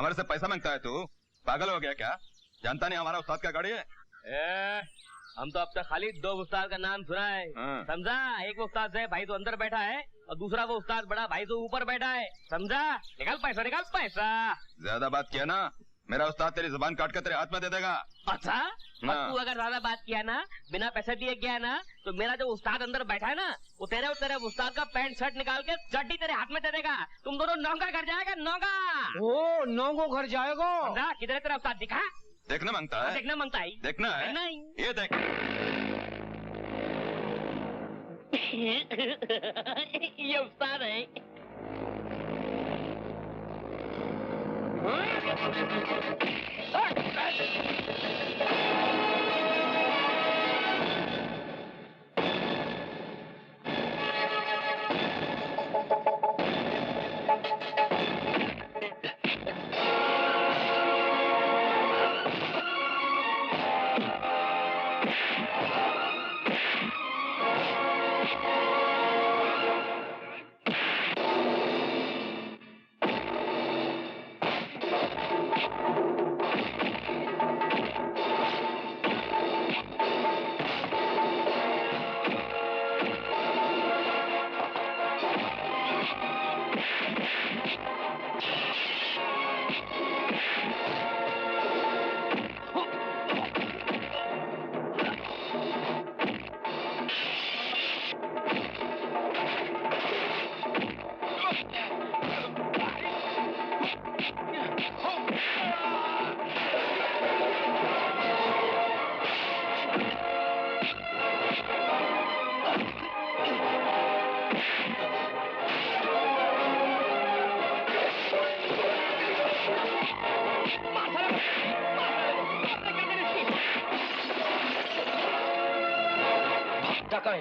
हमारे से पैसा मांगता है तू? पागल हो गया क्या? जानता नहीं हमारा उस्ताद क्या गाड़ी है? हम तो अब तक खाली 2 उस्ताद का नाम सुना है, समझा? एक वो उस्ताद है भाई तो अंदर बैठा है, और दूसरा वो उस्ताद बड़ा भाई तो ऊपर बैठा है, समझा? निकाल पैसा, निकाल पैसा। ज्यादा बात किया ना, मेरा उस्ताद तेरी जुबान काट कर तेरे हाथ में दे देगा। अच्छा? और तू अगर ज्यादा बात किया ना, बिना पैसे दिए किया ना, तो मेरा जो उस्ताद अंदर बैठा है ना, वो तेरे उस्ताद का पैंट शर्ट निकाल के चड्डी तेरे हाथ में दे देगा। तुम दोनों नौका घर जाएगा, नौका। ओ, नौको घर जाएगा? किधर तेरा उस्ताद दिखा? देखना मांगता है? देखना मांगता है? देखना है? ये देख। ये उस्ताद है।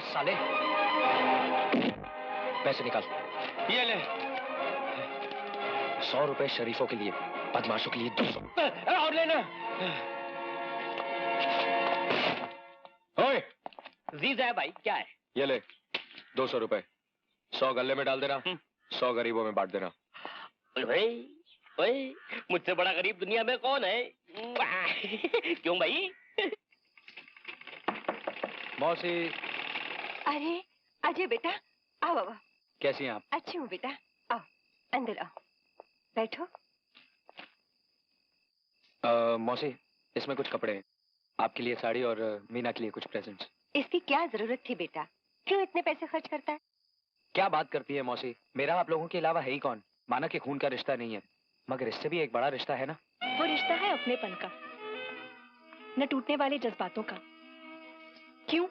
साले, पैसे निकाल। ये ले। 100 रुपए शरीफों के लिए, बदमाशों के लिए 200। और लेना। ओए, जीज है भाई, क्या है? ये ले 200 रुपए, 100 गल्ले में डाल देना, 100 गरीबों में बांट देना। ओए, मुझसे बड़ा गरीब दुनिया में कौन है? क्यों भाई? मौसी। अरे अजय बेटा, आओ आओ। कैसी हैं आप? अच्छी हूँ बेटा, आओ अंदर आओ, बैठो। मौसी, इसमें कुछ कपड़े हैं, आपके लिए साड़ी और मीना के लिए कुछ प्रेजेंट्स। इसकी क्या जरूरत थी बेटा, क्यों इतने पैसे खर्च करता है? क्या बात करती है मौसी, मेरा आप लोगों के अलावा है ही कौन? माना कि खून का रिश्ता नहीं है, मगर इससे भी एक बड़ा रिश्ता है ना। वो रिश्ता है अपनेपन का, न टूटने वाले जज्बातों का। क्यों,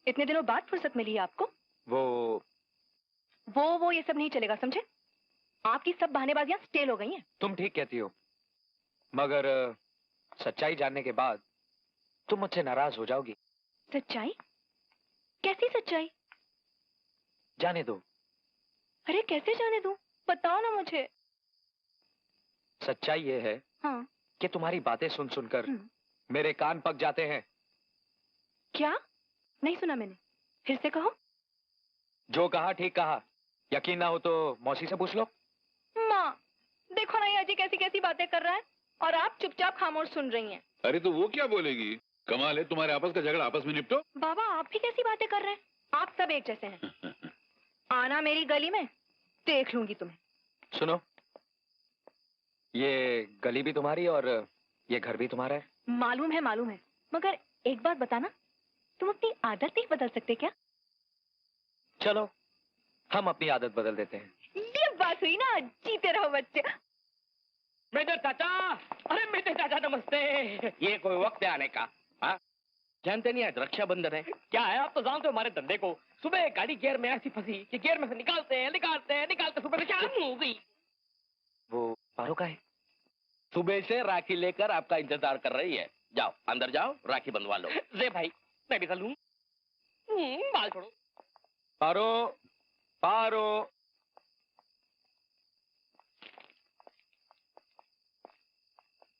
इतने दिनों बाद फुर्सत मिली है आपको? वो ये सब नहीं चलेगा, समझे? आपकी सब बहानेबाजियां स्टेल हो गई हैं। तुम ठीक कहती हो, मगर सच्चाई जानने के बाद तुम मुझसे नाराज हो जाओगी। सच्चाई? कैसी सच्चाई? जाने दो। अरे कैसे जाने दूं? बताओ ना मुझे। सच्चाई ये है हाँ, कि तुम्हारी बातें सुन सुनकर मेरे कान पक जाते हैं। क्या? नहीं सुना मैंने, फिर से कहो। जो कहा ठीक कहा, यकीन ना हो तो मौसी से पूछ लो। माँ, देखो ना ये अजी कैसी कैसी बातें कर रहा है और आप चुपचाप खामोश सुन रही हैं। अरे तो वो क्या बोलेगी? कमाल है, तुम्हारे आपस का झगड़ा आपस में निपटो। बाबा आप भी कैसी बातें कर रहे हैं? आप सब एक जैसे हैं। आना मेरी गली में, देख लूंगी तुम्हें। सुनो, ये गली भी तुम्हारी और ये घर भी तुम्हारा है। मालूम है, मगर एक बात बताना, तुम अपनी आदत नहीं बदल सकते क्या? चलो हम अपनी आदत बदल देते हैं। ये बात हुई ना, जीते रहो बच्चे। मेजर चाचा, अरे मेजर चाचा नमस्ते। ये कोई वक्त है आने का? हाँ, जानते नहीं आज रक्षाबंधन है। क्या है, आप तो जानते हो हमारे धंधे को। सुबह गाड़ी गियर में ऐसी फंसी कि गियर में से निकालते सुबह में शाम हो गई। वो पारो का है? सुबह से राखी लेकर आपका इंतजार कर रही है। जाओ अंदर जाओ, राखी बंधवा लो। जे भाई मैं भी चलूं। बाल छोड़ो। पारो।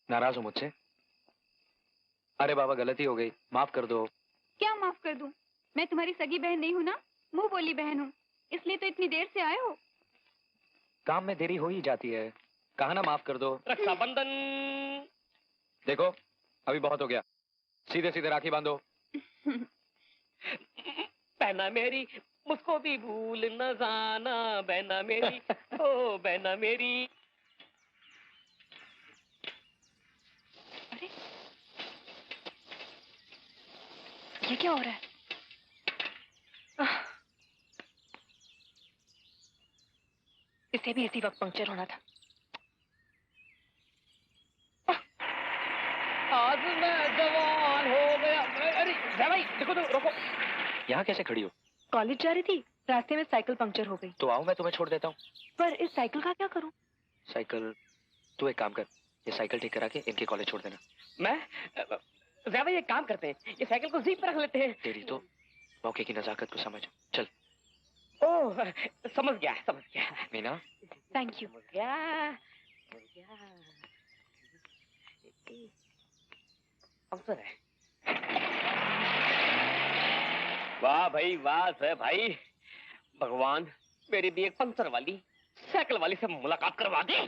नाराज हो मुझसे? अरे बाबा गलती हो गई, माफ कर दो। क्या माफ कर दूं? मैं तुम्हारी सगी बहन नहीं हूँ ना, मुंह बोली बहन हूँ, इसलिए तो इतनी देर से आए हो। काम में देरी हो ही जाती है, कहा ना माफ कर दो। रक्षाबंधन। देखो अभी बहुत हो गया, सीधे सीधे राखी बांधो। बहना मेरी मुझको भी भूल न जाना, बहना मेरी ओ बहना मेरी। अरे ये क्या हो रहा है? इसे भी इसी वक्त पंक्चर होना था। आज मैं जवान हो गया। अरे भाई देखो तो, रोको। यहाँ कैसे खड़ी हो? कॉलेज जा रही थी, रास्ते में साइकिल पंक्चर हो गई। तो आओ मैं तुम्हें छोड़ देता हूँ। पर इस साइकिल का क्या करूं? साइकिल, तू एक काम कर, ये साइकिल ठीक करा के इनके कॉलेज छोड़ देना। मैं ज्यादा एक काम करते हैं, ये साइकिल को जीप पर रख लेते हैं। तेरी तो मौके की नजाकत को समझ। चल। ओह समझ गया समझ गया। Meena thank you. समझ गया समझ गया। अवसर है। वाह भाई वाह सर भाई, भगवान मेरी भी एक पंचर वाली साइकिल वाली से मुलाकात करवा दे।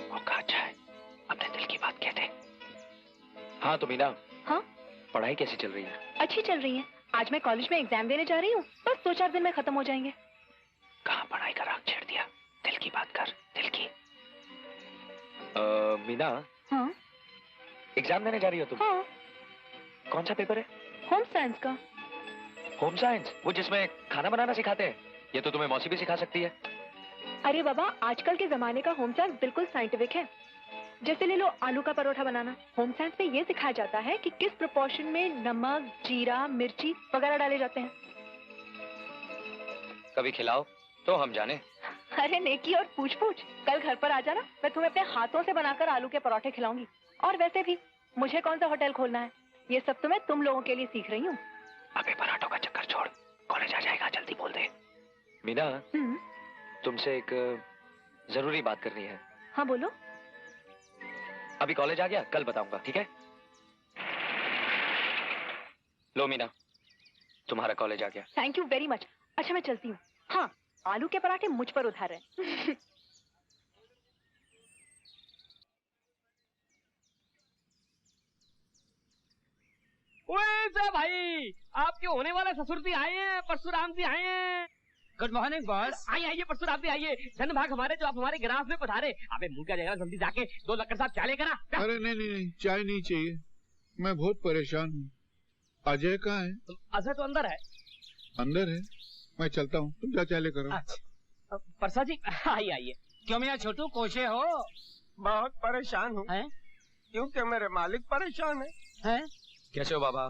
मौका अच्छा है, अपने दिल की बात कहते। हाँ तो मीना। हाँ पढ़ाई कैसी चल रही है? अच्छी चल रही है। आज मैं कॉलेज में एग्जाम देने जा रही हूँ, बस 2-4 दिन में खत्म हो जाएंगे। कहाँ पढ़ाई का राग छेड़ दिया, दिल की बात कर, दिल की। मीना। हाँ एग्जाम देने जा रही हो तुम? हाँ। कौन सा पेपर है? होम साइंस का। होम साइंस, वो जिसमें खाना बनाना सिखाते हैं? ये तो तुम्हें मौसी भी सिखा सकती है। अरे बाबा, आजकल के जमाने का होम साइंस बिल्कुल साइंटिफिक है। जैसे ले लो आलू का परोठा बनाना, होम साइंस में ये सिखाया जाता है कि किस प्रोपोर्शन में नमक, जीरा, मिर्ची वगैरह डाले जाते हैं। कभी खिलाओ तो हम जाने। अरे नेकी और पूछ पूछ, कल घर पर आ जाना, मैं तुम्हें अपने हाथों से बनाकर आलू के परोठे खिलाऊंगी। और वैसे भी मुझे कौन सा होटल खोलना है, ये सब तो मैं तुम लोगों के लिए सीख रही हूँ। अबे पराठों का चक्कर छोड़, कॉलेज आ जाएगा, जल्दी बोल दे। मीना तुमसे एक जरूरी बात करनी है। हाँ बोलो। अभी कॉलेज आ गया, कल बताऊंगा, ठीक है? लो मीना, तुम्हारा कॉलेज आ गया। Thank you very much. अच्छा मैं चलती हूँ। हाँ, आलू के पराठे मुझ पर उधार है। ओए सर भाई, आपके होने वाले ससुर जी आए हैं, परशुराम जी आए हैं। Good morning boss. आइए आइए परशुराम जी आइए, धन्यभाग हमारे जो आप हमारे गिलास में पधारे। अबे मुंह क्या जगह, जल्दी जाके 2 लक्कड़ साहब चाय लेकर आ। अरे नहीं नहीं नहीं, चाय नहीं चाहिए, मैं बहुत परेशान हूँ। अजय कहाँ है? अजय तो अंदर है। अंदर है? मैं चलता हूँ, तुम जा चाय लेकर आओ। अच्छा परसा जी आइए आइए। क्यों मेरा छोटू कोशे हो? बहुत परेशान हूँ क्योंकि मेरे मालिक परेशान है। कैसे हो बाबा?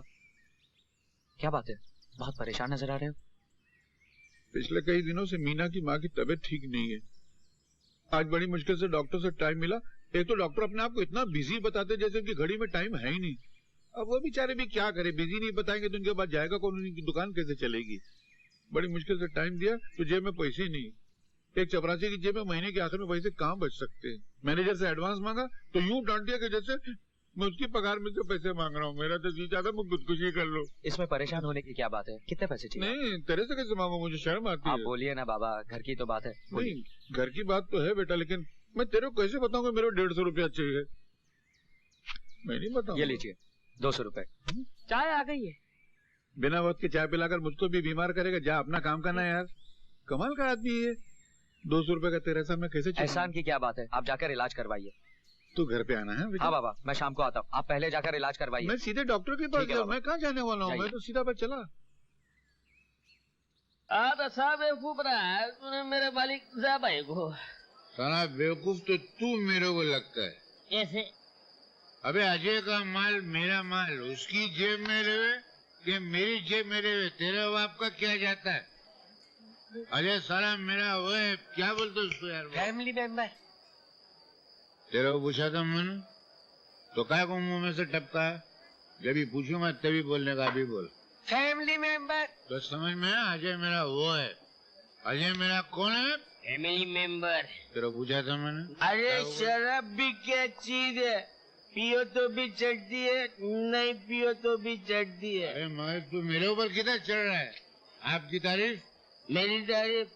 क्या बात है, बहुत परेशान नजर आ रहे हो? पिछले कई दिनों से मीना की माँ की तबीयत ठीक नहीं है। आज बड़ी मुश्किल से डॉक्टर से टाइम मिला। एक तो डॉक्टर अपने आप को इतना बिजी बताते जैसे उनकी घड़ी में टाइम है ही नहीं। अब वो बेचारे भी क्या करे, बिजी नहीं बताएंगे तो उनके बाद जाएगा कौन, उनकी दुकान कैसे चलेगी। बड़ी मुश्किल से टाइम दिया तो जेब में पैसे नहीं। एक चपरासी की जेब में महीने के आखिर में पैसे कहाँ बच सकते हैं। मैनेजर से एडवांस मांगा तो यूं डांट दिया कि जैसे मैं उसकी पगार में से पैसे मांग रहा हूँ। मेरा तो जी चाहता मैं खुदकुशी कर लो। इसमें परेशान होने की क्या बात है, कितने पैसे चाहिए? नहीं तेरे से कैसे मांगू, मुझे शर्म आती है। आप बोलिए ना बाबा, घर की तो बात है। नहीं घर की बात तो है बेटा, लेकिन मैं तेरे को कैसे बताऊंगा मेरे 150 रुपया चाहिए। मैं नहीं बताऊंगा। ये लीजिए 200 रुपए। चाय आ गई है। बिना वक्त के चाय पिलाकर मुझको भी बीमार करेगा। जा अपना काम करना यार, कमाल का आदमी है। 200 रुपए का तेरे सामने कैसे चलेगा? एहसान की क्या बात है, आप जाकर इलाज करवाइए। तू घर पे आना है बेटा? हाँ बाबा, मैं शाम को आता हूँ, आप पहले जाकर इलाज करवाइए। मैं सीधे डॉक्टर के पास ठीक है गया, बाबा। मैं कहाँ जाने वाला हूँ, मैं तो सीधा बस चला। साहब बेवकूफ रहा है तूने मेरे मालिक साहब भाई को। साला बेवकूफ तो तू मेरे को लगता है। कैसे? अबे अजय का माल मेरा माल उसकी जेब में रहे कि मेरी जेब में रहे, तेरे बाप का क्या जाता है? अजय साला मेरा वो है, क्या बोलते उसको यार? Family member. तेरे को पूछा था मैंने तो क्या को मुंह में से टपका है? जब भी पूछू मैं तभी बोलने का, अभी बोल। Family member. तो समझ में आया, अजय मेरा वो है। अजय मेरा कौन है? Family member. तेरे को पूछा था मैंने। अरे शराब भी क्या चीज है, पियो तो भी चढ़ती है, नहीं पियो तो भी चढ़ती है। अरे मगर तू मेरे ऊपर कितना चढ़ रहा है? आपकी तारीफ? मेरी तारीफ?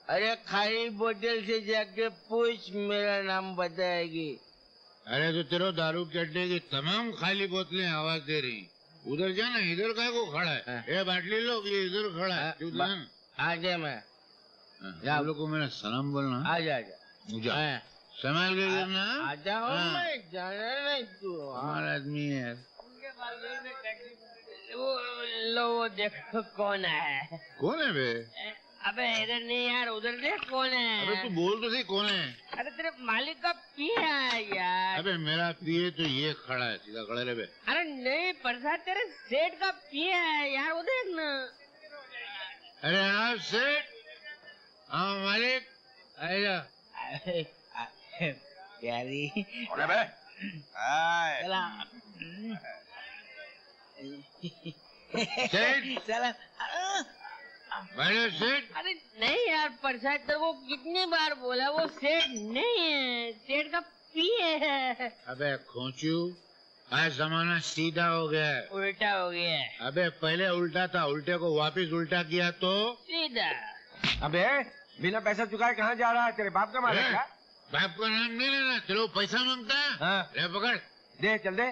अरे खाली बोतल से जाके पूछ, मेरा नाम बताएगी। अरे तो तेरे दारू के अड्डे की तमाम खाली बोतलें आवाज दे रही। उधर जाना, इधर का को खड़ा है। ये बाटली लो, ये इधर खड़ा है। तू ध्यान। आ जा मैं। आप लोग को मेरा सलाम बोलना। आ जा, आ जा। जा। संभाल के गिरना। आ जाओ, मैं जाना नहीं तू। हमारा आदमी है। वो देखो कौन है। कौन है बे? अबे इधर नहीं यार, उधर देख कौन है। अबे तू बोल तो सही, कौन है? अरे तेरे मालिक का पिया है यार। अबे मेरा पिए तो ये खड़ा है, सीधा खड़ा रहे बे। अरे नहीं प्रसाद, तेरे सेठ का पिया है यार, वो देख ना। अरे आप सेठ, हाँ मालिक, आइए। प्यारी बे चला सेठ, चला। मेरे सेठ। अरे नहीं यार प्रसाद, तेरे को कितनी बार बोला, वो सेठ नहीं है, सेठ का पिए है। अबे खोचू, आज जमाना सीधा हो गया है। उल्टा हो गया है। अबे पहले उल्टा था, उल्टे को वापस उल्टा किया तो सीधा। अबे बिना पैसा चुकाए कहाँ जा रहा है? तेरे बाप का मालिक क्या? बाप का नाम नहीं लेना, तेरे को पैसा मांगता है। हाँ। ले पकड़। दे, चल दे।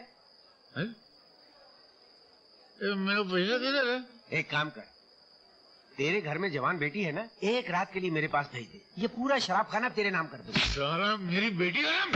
मेरे पैसा दे दे। एक काम कर, तेरे घर में जवान बेटी है ना, एक रात के लिए मेरे पास भेज दे। ये पूरा शराब खाना तेरे नाम कर दूंगा। सारा मेरी बेटी का नाम।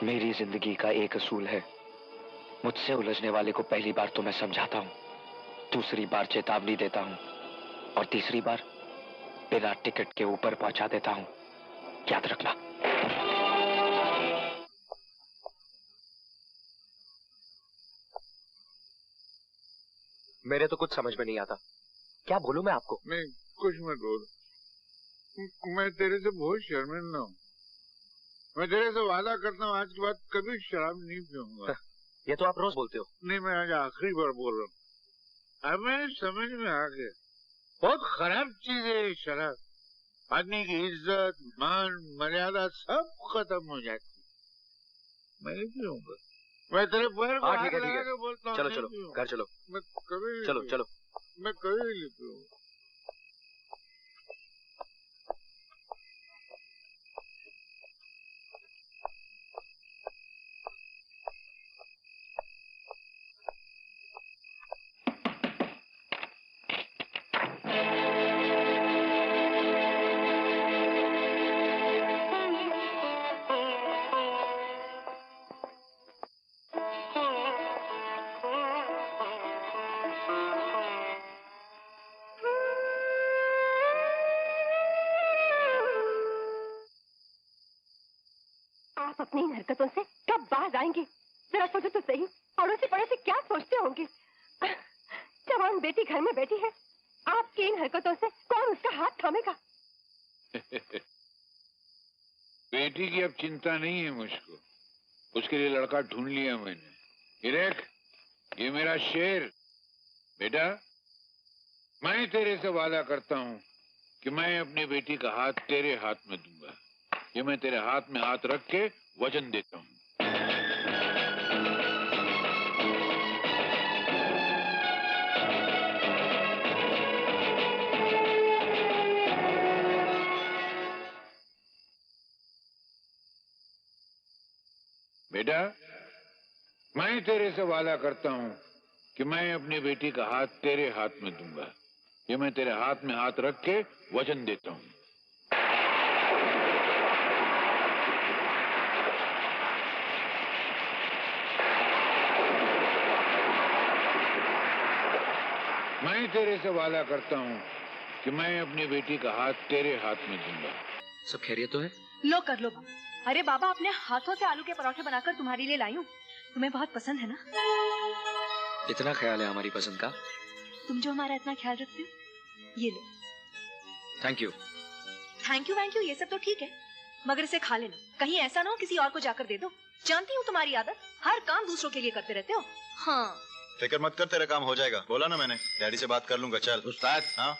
मेरी जिंदगी का एक असूल है, मुझसे उलझने वाले को पहली बार तो मैं समझाता हूँ, दूसरी बार चेतावनी देता हूँ और तीसरी बार बिना टिकट के ऊपर पहुंचा देता हूँ। याद रखना। मेरे तो कुछ समझ में नहीं आता, क्या बोलूं मैं आपको? नहीं, कुछ मत बोल। मैं तेरे से बहुत शर्मिंदा हूँ। मैं तेरे से वादा करता हूँ, आज के बाद कभी शराब नहीं पीऊंगा। ये तो आप रोज बोलते हो। नहीं, मैं आज आखिरी बार बोल रहा हूँ। अब मैं समझ में आ गया, बहुत खराब चीज है ये शराब। आदमी की इज्जत, मान, मर्यादा सब खत्म हो जाती। मैं नहीं पीऊंगा। मैं तेरे पैर को हाथ लगा के बोलता हूँ, चलो चलो घर चलो। मैं कभी चलो चलो। मैं कभी नहीं पीऊंगा। आप अपनी इन हरकतों से कब बाहर आएंगे? जरा सोचो तो सही, अड़ोसी पड़ोसी क्या सोचते होंगे? जवान बेटी घर में बैठी है, आपकी इन हरकतों से कौन उसका हाथ थामेगा? बेटी की अब चिंता नहीं है मुझको, उसके लिए लड़का ढूंढ लिया मैंने। हिरेक, ये मेरा शेर। बेटा, मैं तेरे से वादा करता हूँ कि मैं अपनी बेटी का हाथ तेरे हाथ में दूंगा। ये मैं तेरे हाथ में हाथ रख के वचन देता हूँ। बेटा, मैं तेरे से वादा करता हूँ कि मैं अपनी बेटी का हाथ तेरे हाथ में दूंगा। ये मैं तेरे हाथ में हाथ रख के वचन देता हूँ। मैं तेरे से वादा करता हूँ कि मैं अपनी बेटी का हाथ तेरे हाथ में दूंगा। सब खैरियत तो है? लो कर लो बाबा। अरे बाबा, अपने हाथों से आलू के पराठे बनाकर तुम्हारे लिए लाई हूँ। तुम्हें बहुत पसंद है ना? इतना ख्याल है हमारी पसंद का? तुम जो हमारा इतना ख्याल रखते हो, ये लो। Thank you. थैंक यू ये सब तो ठीक है, मगर इसे खा लेना। कहीं ऐसा ना हो किसी और को जाकर दे दो। जानती हूँ तुम्हारी आदत, हर काम दूसरों के लिए करते रहते हो। हाँ, फिक्र मत कर, तेरा काम हो जाएगा। बोला ना मैंने, डैडी से बात कर लूंगा। चल उस्ताद, हाँ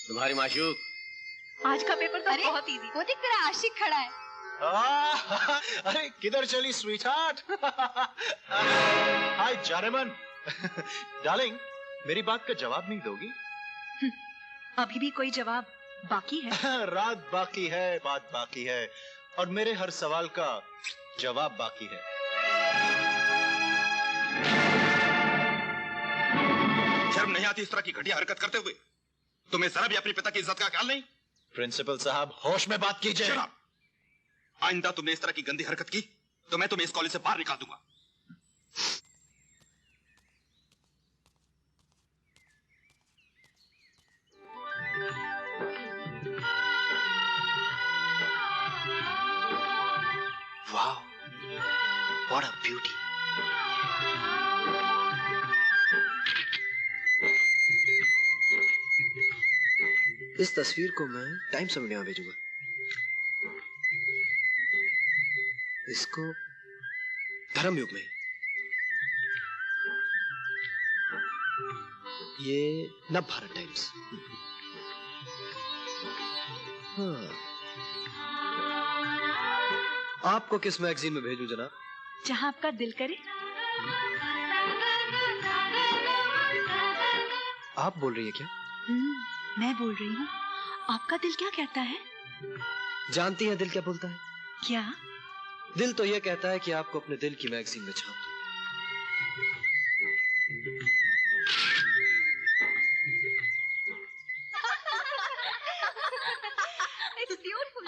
तुम्हारी माशूक। आज का पेपर तो बहुत इजी। वो देख तेरा आशिक खड़ा है। अरे किधर चली स्वीटहार्ट? हाय जारेमन। डार्लिंग, मेरी बात का जवाब नहीं दोगी? अभी भी कोई जवाब बाकी है? रात बाकी है, बात बाकी है, और मेरे हर सवाल का जवाब बाकी है। शर्म नहीं आती इस तरह की घटिया हरकत करते हुए? तुम्हें जरा भी अपने पिता की इज्जत का ख्याल नहीं? प्रिंसिपल साहब, होश में बात कीजिए। आइंदा तुमने इस तरह की गंदी हरकत की तो मैं तुम्हें इस कॉलेज से बाहर निकाल दूंगा। वाह, व्हाट अ ब्यूटी। इस तस्वीर को मैं टाइम्स ऑफ इंडिया भेजूंगा। इसको धर्मयुग में, ये नव भारत टाइम्स। हाँ, आपको किस मैगजीन में भेजूं जनाब? जहाँ आपका दिल करे। आप बोल रही है क्या? मैं बोल रही हूँ। आपका दिल क्या कहता है? जानती हैं दिल क्या बोलता है? क्या? दिल तो ये कहता है कि आपको अपने दिल की मैगजीन में छाप दो।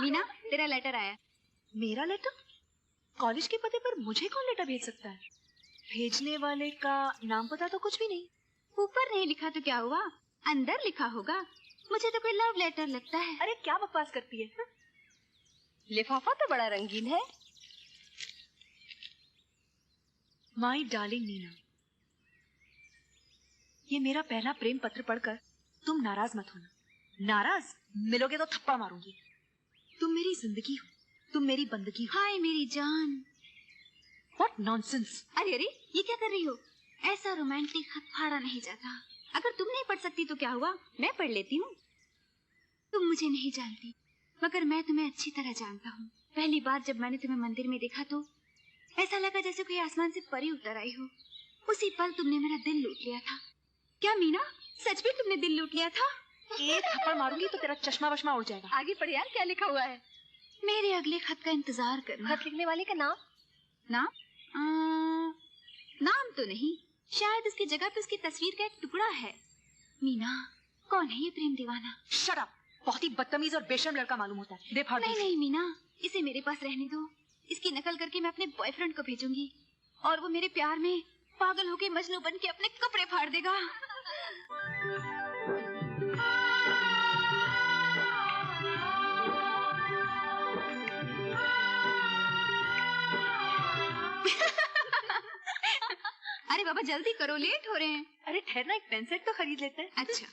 मीना, तेरा लेटर आया। मेरा लेटर? कॉलेज के पते पर मुझे कौन लेटर भेज सकता है? भेजने वाले का नाम पता तो कुछ भी नहीं। ऊपर नहीं लिखा तो क्या हुआ, अंदर लिखा होगा। मुझे तो कोई लव लेटर लगता है। अरे क्या बकवास करती है? लिफाफा तो बड़ा रंगीन है। माय डार्लिंग नीना, ये मेरा पहला प्रेम पत्र पढ़कर तुम नाराज मत होना। नाराज मिलोगे तो थप्पड़ मारूंगी। तुम मेरी जिंदगी हो, तुम मेरी बंदगी हो। हाय मेरी जान। What nonsense. अरे अरे, ये क्या कर रही हो? ऐसा रोमांटिक खत फाड़ा नहीं जाता। अगर तुम नहीं पढ़ सकती तो क्या हुआ, मैं पढ़ लेती हूँ। तुम मुझे नहीं जानती, मगर मैं तुम्हें अच्छी तरह जानता हूँ। पहली बार जब मैंने तुम्हें मंदिर में देखा तो ऐसा लगा जैसे कोई आसमान से परी उतर आई हो। उसी पल तुमने मेरा दिल लूट लिया था। क्या मीना, सच में तुमने दिल लूट लिया था? एक थप्पड़ मारूंगी तो तेरा चश्मा वश्मा उड़ जाएगा। आगे पढ़ यार, क्या लिखा हुआ है? मेरे अगले खत का इंतजार करना। खत लिखने वाले का नाम? नाम तो नहीं, शायद उसकी जगह पे उसकी तस्वीर का एक टुकड़ा है। मीना, कौन है ये प्रेम दीवाना? शट अप, बहुत ही बदतमीज और बेशर्म लड़का मालूम होता है। दे फाड़ दे। नहीं नहीं मीना, इसे मेरे पास रहने दो। इसकी नकल करके मैं अपने बॉयफ्रेंड को भेजूंगी और वो मेरे प्यार में पागल होके मजनू बन के अपने कपड़े फाड़ देगा। अरे बाबा जल्दी करो, लेट हो रहे हैं। अरे ठहरना, एक पेन सेट तो खरीद लेते हैं। अच्छा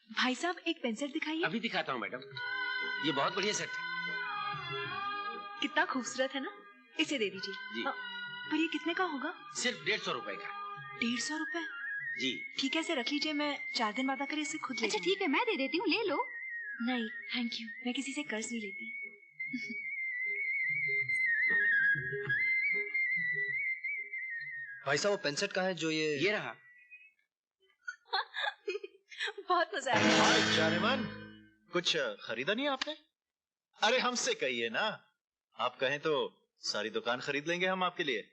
भाई साहब, एक पेन सेट दिखाइए। अभी दिखाता हूँ मैडम, ये बहुत बढ़िया सेट है। कितना खूबसूरत है ना, इसे दे दीजिए। जी। पर ये कितने का होगा? सिर्फ 150 रुपए का। 150 रुपए? जी ठीक है, इसे रख लीजिए, मैं 4 दिन बाद आकर इसे खुद ले अच्छा ठीक है, मैं दे देती हूँ, ले लो। नहीं थैंक यू, मैं किसी से कर्ज नहीं लेती। भाई साहब, वो पेन सेट कहाँ है जो ये रहा। बहुत मजा आया। हाय जानेमन, कुछ खरीदा नहीं आपने? अरे हमसे कहिए ना, आप कहें तो सारी दुकान खरीद लेंगे हम आपके लिए।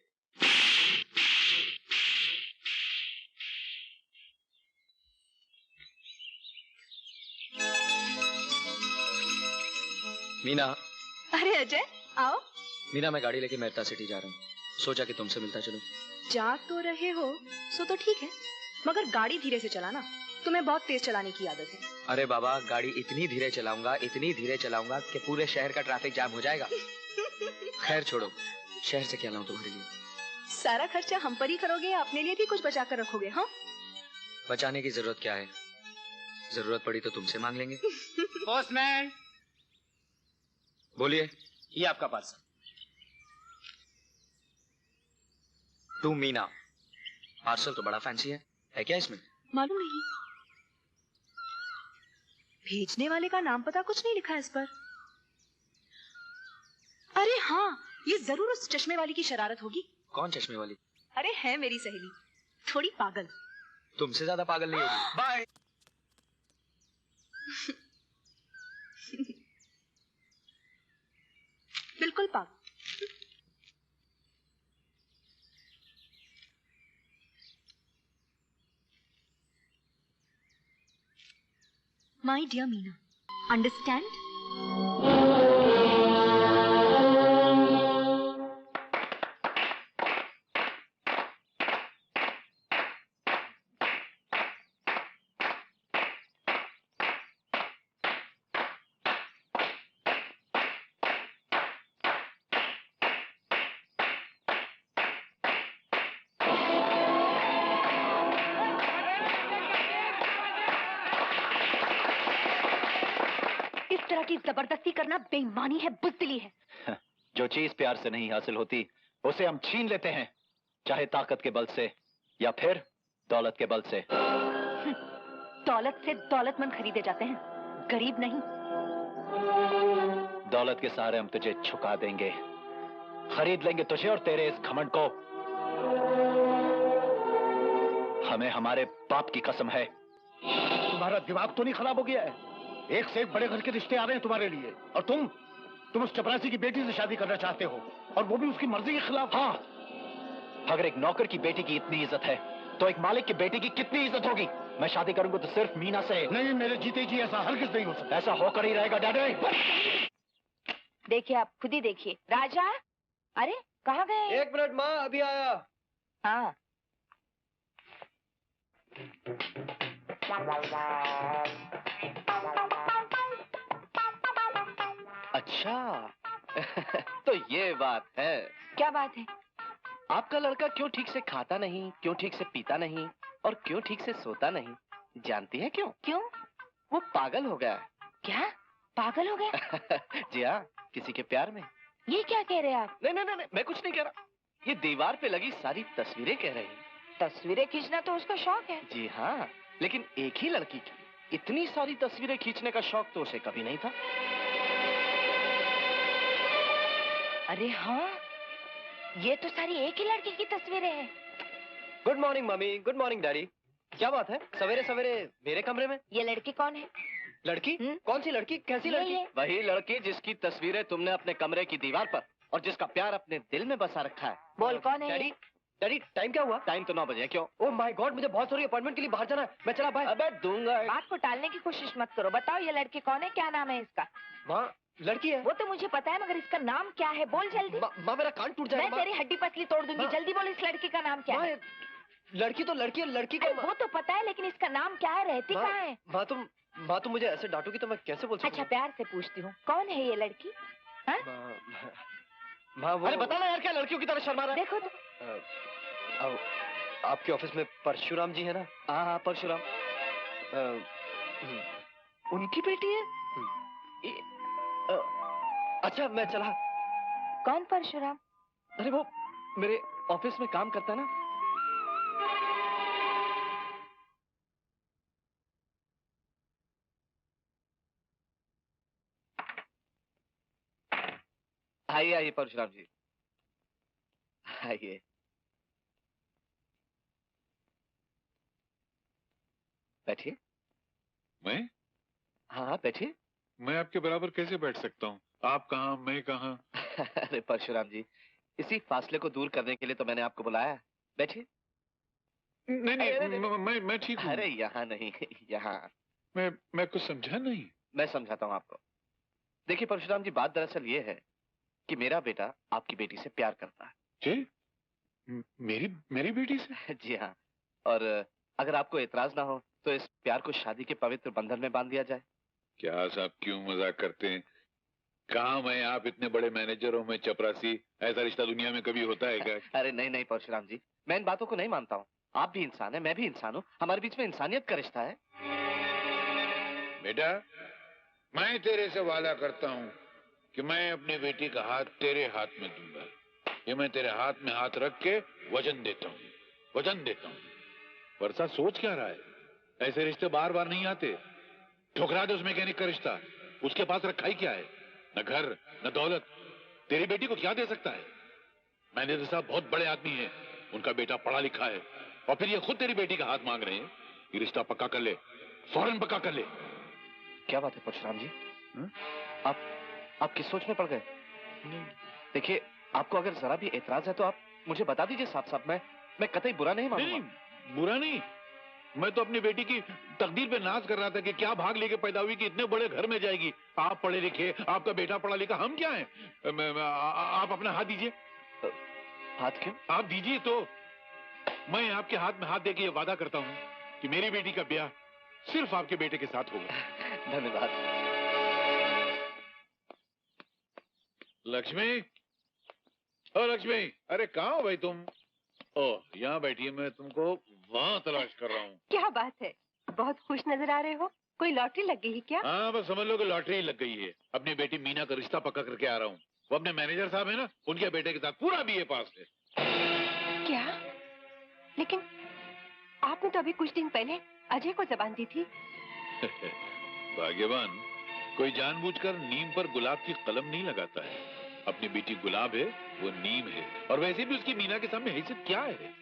मीना। अरे अजय, आओ। मीना, मैं गाड़ी लेके मेहता सिटी जा रहा हूँ, सोचा कि तुमसे मिलता चलूं। जा तो रहे हो सो तो ठीक है, मगर गाड़ी धीरे से चलाना, तुम्हें बहुत तेज चलाने की आदत है। अरे बाबा, गाड़ी इतनी धीरे चलाऊंगा कि पूरे शहर का ट्रैफिक जाम हो जाएगा। खैर छोड़ो, शहर से क्या लाऊं तुम्हारे लिए? सारा खर्चा हम पर ही करोगे या अपने लिए भी कुछ बचा कर रखोगे? हाँ, बचाने की जरूरत क्या है? जरूरत पड़ी तो तुमसे मांग लेंगे। पोस्टमैन, बोलिए। ये आपका पार्सल। टू मीना। पार्सल तो बड़ा फैंसी है क्या इसमें? मालूम नहीं, भेजने वाले का नाम पता कुछ नहीं लिखा है इस पर। अरे हाँ, ये जरूर उस चश्मे वाली की शरारत होगी। कौन चश्मे वाली? अरे है मेरी सहेली, थोड़ी पागल। तुमसे ज्यादा पागल नहीं होगी। बाय। बिल्कुल पागल। My dear Meena, understand? की जबरदस्ती करना बेईमानी है, बुज़दिली है। जो चीज प्यार से नहीं हासिल होती उसे हम छीन लेते हैं, चाहे ताकत के बल से या फिर दौलत के बल से। दौलत से दौलतमंद खरीदे जाते हैं, गरीब नहीं। दौलत के सहारे हम तुझे झुका देंगे, खरीद लेंगे तुझे और तेरे इस घमंड को। हमें हमारे बाप की कसम है। तुम्हारा दिमाग तो नहीं खराब हो गया है? एक से एक बड़े घर के रिश्ते आ रहे हैं तुम्हारे लिए, और तुम उस चपरासी की बेटी से शादी करना चाहते हो, और वो भी उसकी मर्जी के खिलाफ। हाँ, अगर एक नौकर की बेटी की इतनी इज्जत है तो एक मालिक की बेटी की कितनी इज्जत होगी। मैं शादी करूंगा तो सिर्फ मीना से। नहीं, मेरे जीते जी ऐसा हरगिज़ नहीं हो सकता। ऐसा होकर ही रहेगा डैडी। देखिए, आप खुद ही देखिए। राजा, अरे कहाँ गए? 1 मिनट माँ, अभी आया। हाँ। अच्छा तो ये बात है। क्या बात है? आपका लड़का क्यों ठीक से खाता नहीं, क्यों ठीक से पीता नहीं और क्यों ठीक से सोता नहीं, जानती है क्यों? क्यों? वो पागल हो गया। क्या? पागल हो गया? जी हाँ, किसी के प्यार में। ये क्या कह रहे हैं आप? नहीं, मैं कुछ नहीं कह रहा। ये दीवार पे लगी सारी तस्वीरें कह रही हैं। तस्वीरें खींचना तो उसका शौक है। जी हाँ, लेकिन एक ही लड़की की इतनी सारी तस्वीरें खींचने का शौक तो उसे कभी नहीं था। अरे हाँ, ये तो सारी एक ही लड़की की तस्वीरें हैं। Good morning mummy, good morning daddy. क्या बात है सवेरे सवेरे मेरे कमरे में? ये लड़की कौन है? लड़की? कौन सी लड़की? कैसी लड़की? वही लड़की जिसकी तस्वीरें तुमने अपने कमरे की दीवार पर और जिसका प्यार अपने दिल में बसा रखा है। बोल कौन है? डैडी, डैडी टाइम क्या हुआ? टाइम तो 9 बजे। क्यों? ओह माय गॉड, मुझे बहुत सारी अपॉइंटमेंट के लिए बाहर जाना है। मैं चला बाय। अबे दूंगा। बात को टालने की कोशिश मत करो। बताओ ये लड़की कौन है, क्या नाम है इसका? माँ, लड़की है। वो तो मुझे पता है, मगर इसका नाम क्या है? बोल जल्दी। माँ मेरा कान टूट जाएगा। मैं तेरी हड्डी पसली तोड़ दूंगी। जल्दी बोल, इस लड़की का नाम क्या है? लड़की तो लड़की है, लड़की का वो तो पता है, लेकिन इसका नाम क्या है? रहती कहाँ है? माँ तुम मुझे ऐसे डांटोगी तो मैं कैसे बोल सकता हूँ? अच्छा, प्यार से पूछती हूँ, कौन है ये लड़की? माँ वो... अरे बता ना यार, क्या लड़कियों की तरह शर्मा रहा है? देखो तो। आपके ऑफिस में परशुराम जी है ना? हाँ, परशुराम। उनकी बेटी है? अच्छा, मैं चला। कौन परशुराम? अरे वो मेरे ऑफिस में काम करता है ना। आइए परशुराम जी, आइए। बैठिए। मैं? हाँ, बैठिए। मैं आपके बराबर कैसे बैठ सकता हूँ? आप कहाँ, मैं कहाँ? अरे परशुराम जी, इसी फासले को दूर करने के लिए तो मैंने आपको बुलाया। बैठिए। नहीं, मैं ठीक हूँ। अरे यहाँ नहीं, यहाँ। मैं कुछ समझा नहीं। मैं समझाता हूँ आपको। देखिए परशुराम जी, बात दरअसल ये है कि मेरा बेटा आपकी बेटी से प्यार करता है। जी? मेरी बेटी से? जी हाँ, और अगर आपको एतराज ना हो तो इस प्यार को शादी के पवित्र बंधन में बांध दिया जाए। क्या साहब क्यों मजाक करते हैं? कहाँ मैं आप इतने बड़े मैनेजर हो, मैं चपरासी, ऐसा रिश्ता दुनिया में कभी होता है क्या? अरे नहीं नहीं परशुराम जी, मैं इन बातों को नहीं मानता हूँ। आप भी इंसान है, मैं भी इंसान हूँ, हमारे बीच में इंसानियत का रिश्ता है। बेटा, मैं तेरे से वादा करता हूँ कि मैं अपनी बेटी का हाथ तेरे हाथ में दूंगा। ये मैं तेरे हाथ में हाथ रख के वचन देता हूँ, वचन देता हूँ। वर्षा सोच क्या रहा है? ऐसे रिश्ते बार बार नहीं आते। ठुकरा दे उस मैकेनिक का रिश्ता, उसके पास रखा ही क्या है? न घर न दौलत, तेरी बेटी को क्या दे सकता है? मैनेजर साहब बहुत बड़े आदमी हैं, उनका बेटा पढ़ा लिखा है, और फिर ये खुद तेरी बेटी का हाथ मांग रहे हैं। ये रिश्ता पक्का कर ले, फौरन पक्का कर ले। क्या बात है परशुराम जी? आप किस सोच में पड़ गए? देखिए, आपको अगर जरा भी एतराज है तो आप मुझे बता दीजिए साफ साफ। मैं कतई बुरा नहीं मानूंगा। नहीं, बुरा नहीं। मैं तो अपनी बेटी की तकदीर पे नाज कर रहा था कि क्या भाग लेके पैदा हुई कि इतने बड़े घर में जाएगी। आप पढ़े लिखे, आपका बेटा पढ़ा लिखा, हम क्या हैं? आप अपना हाथ दीजिए। हाथ क्यों? आप दीजिए तो मैं आपके हाथ में हाथ देके ये वादा करता हूँ कि मेरी बेटी का ब्याह सिर्फ आपके बेटे के साथ होगा। धन्यवाद। लक्ष्मी, ओ लक्ष्मी, अरे कहाँ हो भाई तुम? ओह, यहाँ बैठी है, मैं तुमको वहाँ तलाश कर रहा हूँ। क्या बात है, बहुत खुश नजर आ रहे हो। कोई लॉटरी लग गई है क्या? हाँ, बस समझ लो कि लॉटरी लग गई है। अपनी बेटी मीना का रिश्ता पक्का करके आ रहा हूँ। वो अपने मैनेजर साहब है ना, उनके बेटे के साथ पूरा बीए पास है। क्या? लेकिन आपने तो अभी कुछ दिन पहले अजय को जबान दी थी। भाग्यवान कोई जानबूझकर नीम पर गुलाब की कलम नहीं लगाता है। अपनी बेटी गुलाब है, वो नीम है, और वैसे भी उसकी मीना के सामने हैसियत क्या है?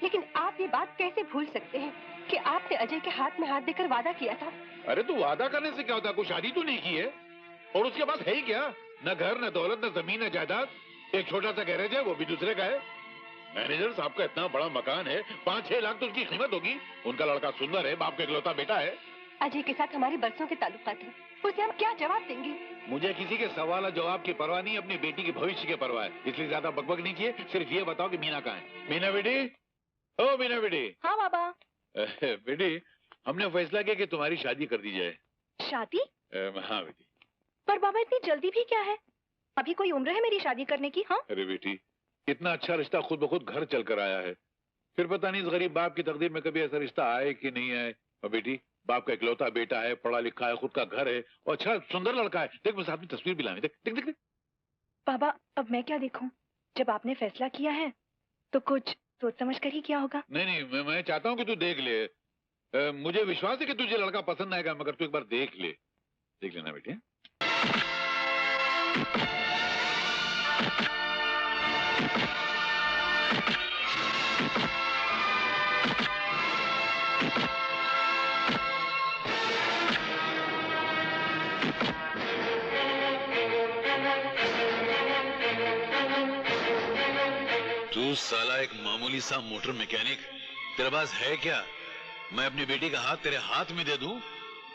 लेकिन आप ये बात कैसे भूल सकते हैं कि आपने अजय के हाथ में हाथ देकर वादा किया था? अरे तो वादा करने से क्या होता? कोई शादी तो नहीं की है, और उसके पास है ही क्या? न घर, न दौलत, न जमीन, न जायदाद। एक छोटा सा गैरेज है, वो भी दूसरे का है। मैनेजर साहब का इतना बड़ा मकान है, 5-6 लाख तो उसकी कीमत होगी। उनका लड़का सुंदर है, बाप का इकलौता बेटा है। अजय के साथ हमारे बरसों के ताल्लुकात हैं, उसे हम क्या जवाब देंगे? मुझे किसी के सवाल जवाब की परवाह नहीं, अपनी बेटी के भविष्य की परवाह है। इसलिए ज्यादा बकबक नहीं चाहिए, सिर्फ ये बताओ कि मीना कहाँ है? मीना बेटी, ओ मीना बेटी। हाँ बाबा। बेटी, हमने फैसला किया कि तुम्हारी शादी कर दी जाए। शादी? हाँ बेटी। पर बाबा इतनी जल्दी भी क्या है? अभी कोई उम्र है मेरी शादी करने की? हाँ। अरे बेटी, इतना अच्छा रिश्ता खुद ब खुद घर चल कर आया है, फिर पता नहीं इस गरीब बाप की तकदीर में कभी ऐसा रिश्ता आए कि नहीं आए। और बेटी, बाप का इकलौता बेटा है, पढ़ा लिखा है, खुद का घर है, और अच्छा सुंदर लड़का है। देख, मैं साथ में तस्वीर भी लाऊं। देख देख देख। बाबा, अब मैं क्या देखूं? जब आपने फैसला किया है तो कुछ सोच समझ कर ही किया होगा। नहीं नहीं, मैं चाहता हूँ कि तू देख ले। मुझे विश्वास है कि तुझे लड़का पसंद आएगा, मगर तू एक बार देख ले। देख लेना बेटे। तू साला एक मामूली सा मोटर मैकेनिक, तेरे पास है क्या? मैं अपनी बेटी का हाथ तेरे हाथ में दे दूं?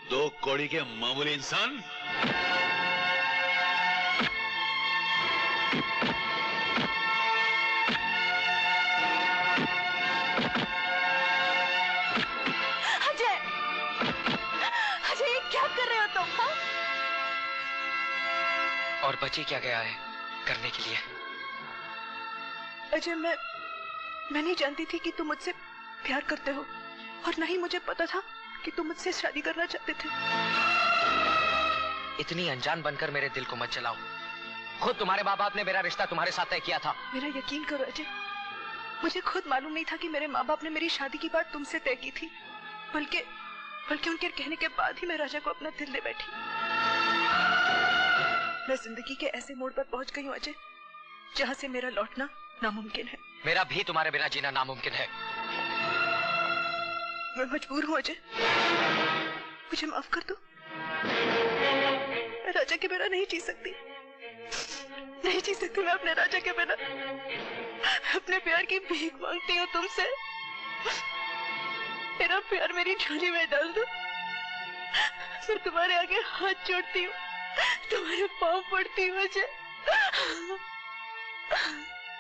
2 कौड़ी के मामूली इंसान। अजय, अजय क्या कर रहे हो तुम? हाँ? और बची क्या गया है करने के लिए? अजय, मैं नहीं जानती थी कि तुम मुझसे प्यार करते हो, और न ही मुझे पता था कि तुम मुझसे शादी करना चाहते थे। इतनी अनजान बनकर मेरे दिल को मत जलाओ। खुद तुम्हारे माँ बाप ने मेरा रिश्ता तुम्हारे साथ तय किया था। मेरा यकीन करो अजय, मुझे खुद मालूम नहीं था कि मेरे माँ बाप ने मेरी शादी की बात तुमसे तय की थी, बल्कि उनके कहने के बाद ही मैं राजा को अपना दिल ले बैठी। मैं जिंदगी के ऐसे मोड़ पर पहुंच गई हूँ अजय, जहाँ से मेरा लौटना नामुमकिन है। मेरा भी तुम्हारे बिना जीना नामुमकिन है। मैं मजबूर हूँ अजय, मुझे माफ कर दो। मैं राजा के बिना नहीं जी सकती, नहीं जी सकती मैं अपने राजा के बिना। अपने प्यार की भीख मांगती हूँ तुमसे, मेरा प्यार मेरी झोली में डाल दो। मैं तुम्हारे आगे हाथ जोड़ती हूँ, तुम्हारे पाँव पड़ती हूँ अजय।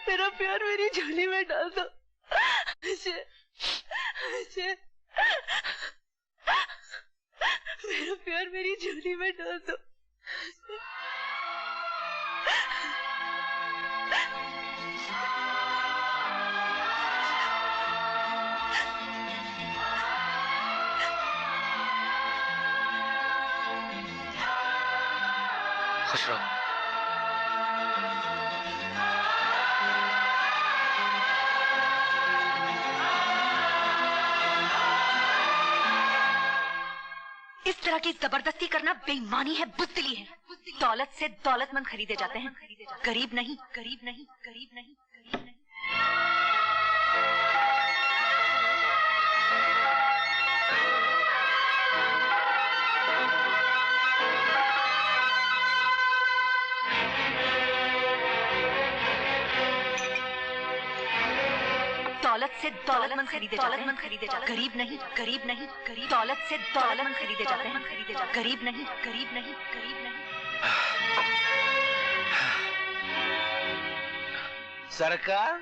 मेरा प्यार मेरी झोली में डाल दो अजय, अजय। मेरा प्यार मेरी झोली में डाल दो। खुश रहो। इस तरह की जबरदस्ती करना बेईमानी है, बुज़दिली है। दौलत से दौलतमंद खरीदे जाते हैं, गरीब नहीं, गरीब नहीं, गरीब नहीं, गरीब नहीं। दौलत से दौलतमंद खरीदे जाते हैं, गरीब नहीं, गरीब नहीं, गरीब। दौलत से दौलतमंद खरीदे जाते हैं, गरीब नहीं, गरीब नहीं, गरीब नहीं। सरकार,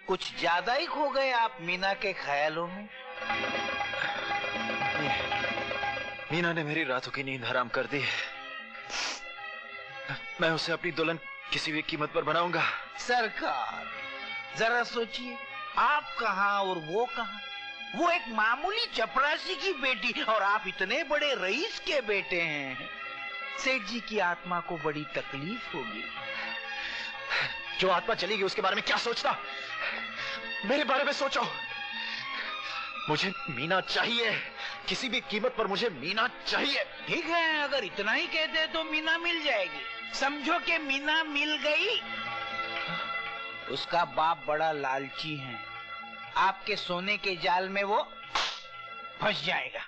कुछ ज्यादा ही खो गए आप मीना के ख्यालों में। मीना ने मेरी रातों की नींद हराम कर दी। मैं उसे अपनी दुल्हन किसी भी कीमत पर बनाऊंगा। सरकार, जरा सोचिए, आप कहाँ और वो कहाँ। वो एक मामूली चपरासी की बेटी और आप इतने बड़े रईस के बेटे हैं। सेठ जी की आत्मा को बड़ी तकलीफ होगी। जो आत्मा चली गई उसके बारे में क्या सोचता, मेरे बारे में सोचो। मुझे मीना चाहिए, किसी भी कीमत पर मुझे मीना चाहिए। ठीक है, अगर इतना ही कहते हैं तो मीना मिल जाएगी। समझो कि मीना मिल गई। उसका बाप बड़ा लालची है, आपके सोने के जाल में वो फंस जाएगा।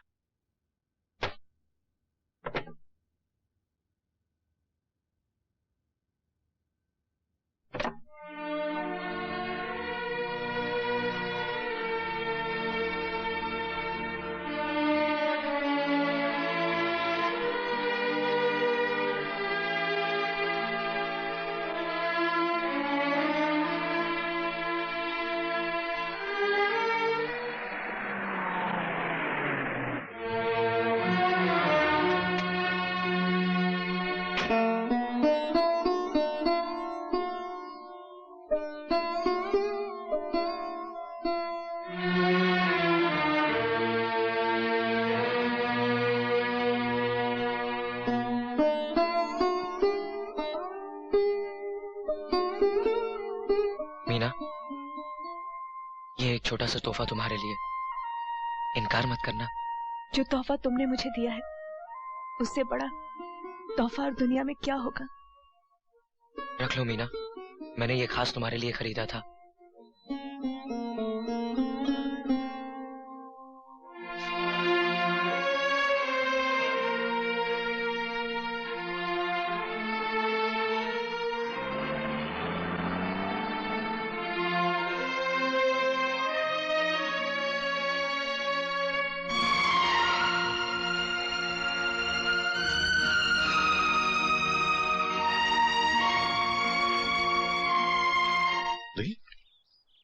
छोटा सा तोहफा तुम्हारे लिए, इनकार मत करना। जो तोहफा तुमने मुझे दिया है उससे बड़ा तोहफा और दुनिया में क्या होगा। रख लो मीना, मैंने ये खास तुम्हारे लिए खरीदा था।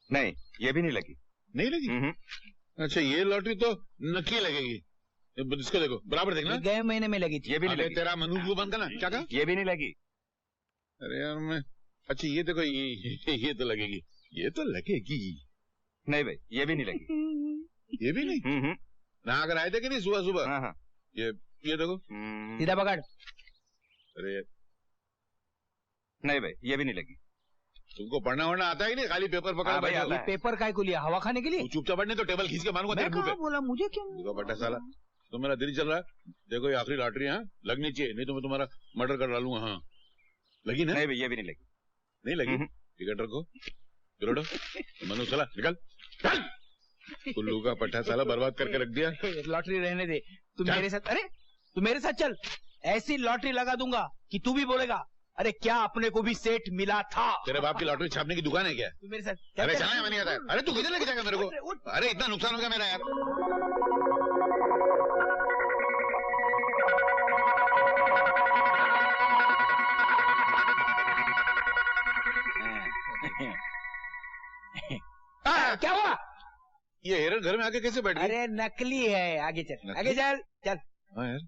नहीं, ये भी नहीं लगी। नहीं लगी? अच्छा, ये लॉटरी तो नकली लगेगी। इसको देखो, बराबर देखना। गए महीने में लगी थी। ये भी नहीं लगी। तेरा मनूज को बंद करना। क्या कहा? ये भी नहीं लगी। अरे यार मैं, अच्छा ये देखो, ये तो लगेगी, ये तो लगेगी। नहीं भाई, ये भी नहीं लगी। ये भी नहीं? ना अगर आए थे कि नहीं सुबह सुबह। हाँ। ये देखो, सीधा पकड़। अरे नहीं भाई, ये भी नहीं लगी। तुमको पढ़ना वढ़ना आता है नहीं, खाली पेपर पकड़ भाई, ये पेपर काय को लिया, हवा खाने के लिए? चुपचाप पढ़ने तो टेबल खींच के मारूंगा तेरे मुंह पे। बोला मुझे क्यों? देखो बट्टा साला, तो मेरा दिल चल रहा है। देखो ये आखिरी लॉटरी है, लगनी चाहिए, नहीं तो मैं तुम्हारा मर्डर कर डालूंगा। हाँ लगी ना? नहीं भाई, ये भी नहीं लगी। नहीं लगी? टिकट रखो, गिरोडो, मनु साला निकल। कुल्लू का पट्टा साला बर्बाद करके रख दिया। लॉटरी रहने दे, तू मेरे साथ। अरे तू मेरे साथ चल, ऐसी लॉटरी लगा दूंगा कि तू भी बोलेगा अरे क्या अपने को भी सेठ मिला था। तेरे बाप की लॉटरी छापने की दुकान है क्या? तू मेरे साथ। अरे चलना है, नहीं आता है। अरे तू किधर लेके जाएगा मेरे को? अरे इतना नुकसान हो गया मेरा यार। क्या हुआ? ये हेरन घर में आके कैसे बैठ गई? अरे नकली है। आगे चल, आगे चल, चल। हाँ यार,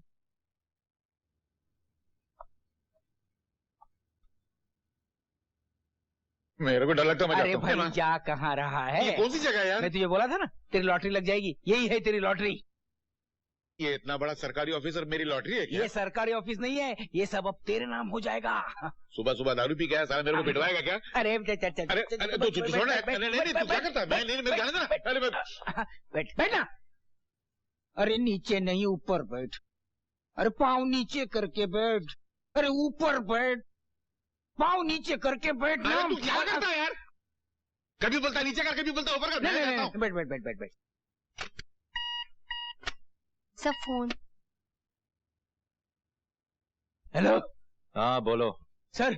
मेरे को डर लगता है मैं अरे जाता हूँ। भाई जा कहाँ रहा है? ये कौन सी जगह है यार? मैं तुझे बोला था ना तेरी लॉटरी लग जाएगी, यही है तेरी लॉटरी। ये इतना बड़ा सरकारी ऑफिसर मेरी लॉटरी है क्या? ये सरकारी ऑफिस नहीं है, ये सब अब तेरे नाम हो जाएगा। सुबह सुबह दारू पी गया साला, मेरे को पिटवाएगा क्या? अरे अरे तू छोड़, नहीं तू क्या करता है? मैं नहीं, मेरे जाने देना। अरे बैठना। अरे नीचे नहीं ऊपर बैठ। अरे पाँव नीचे करके बैठ। अरे ऊपर बैठ, पाँव नीचे करके बैठ ना। तू क्या करता है यार? कभी बोलता नीचे कर, कभी बोलता ऊपर कर। नहीं, बैठ बैठ बैठ बैठ बैठ। सब फोन। हेलो। हाँ बोलो। सर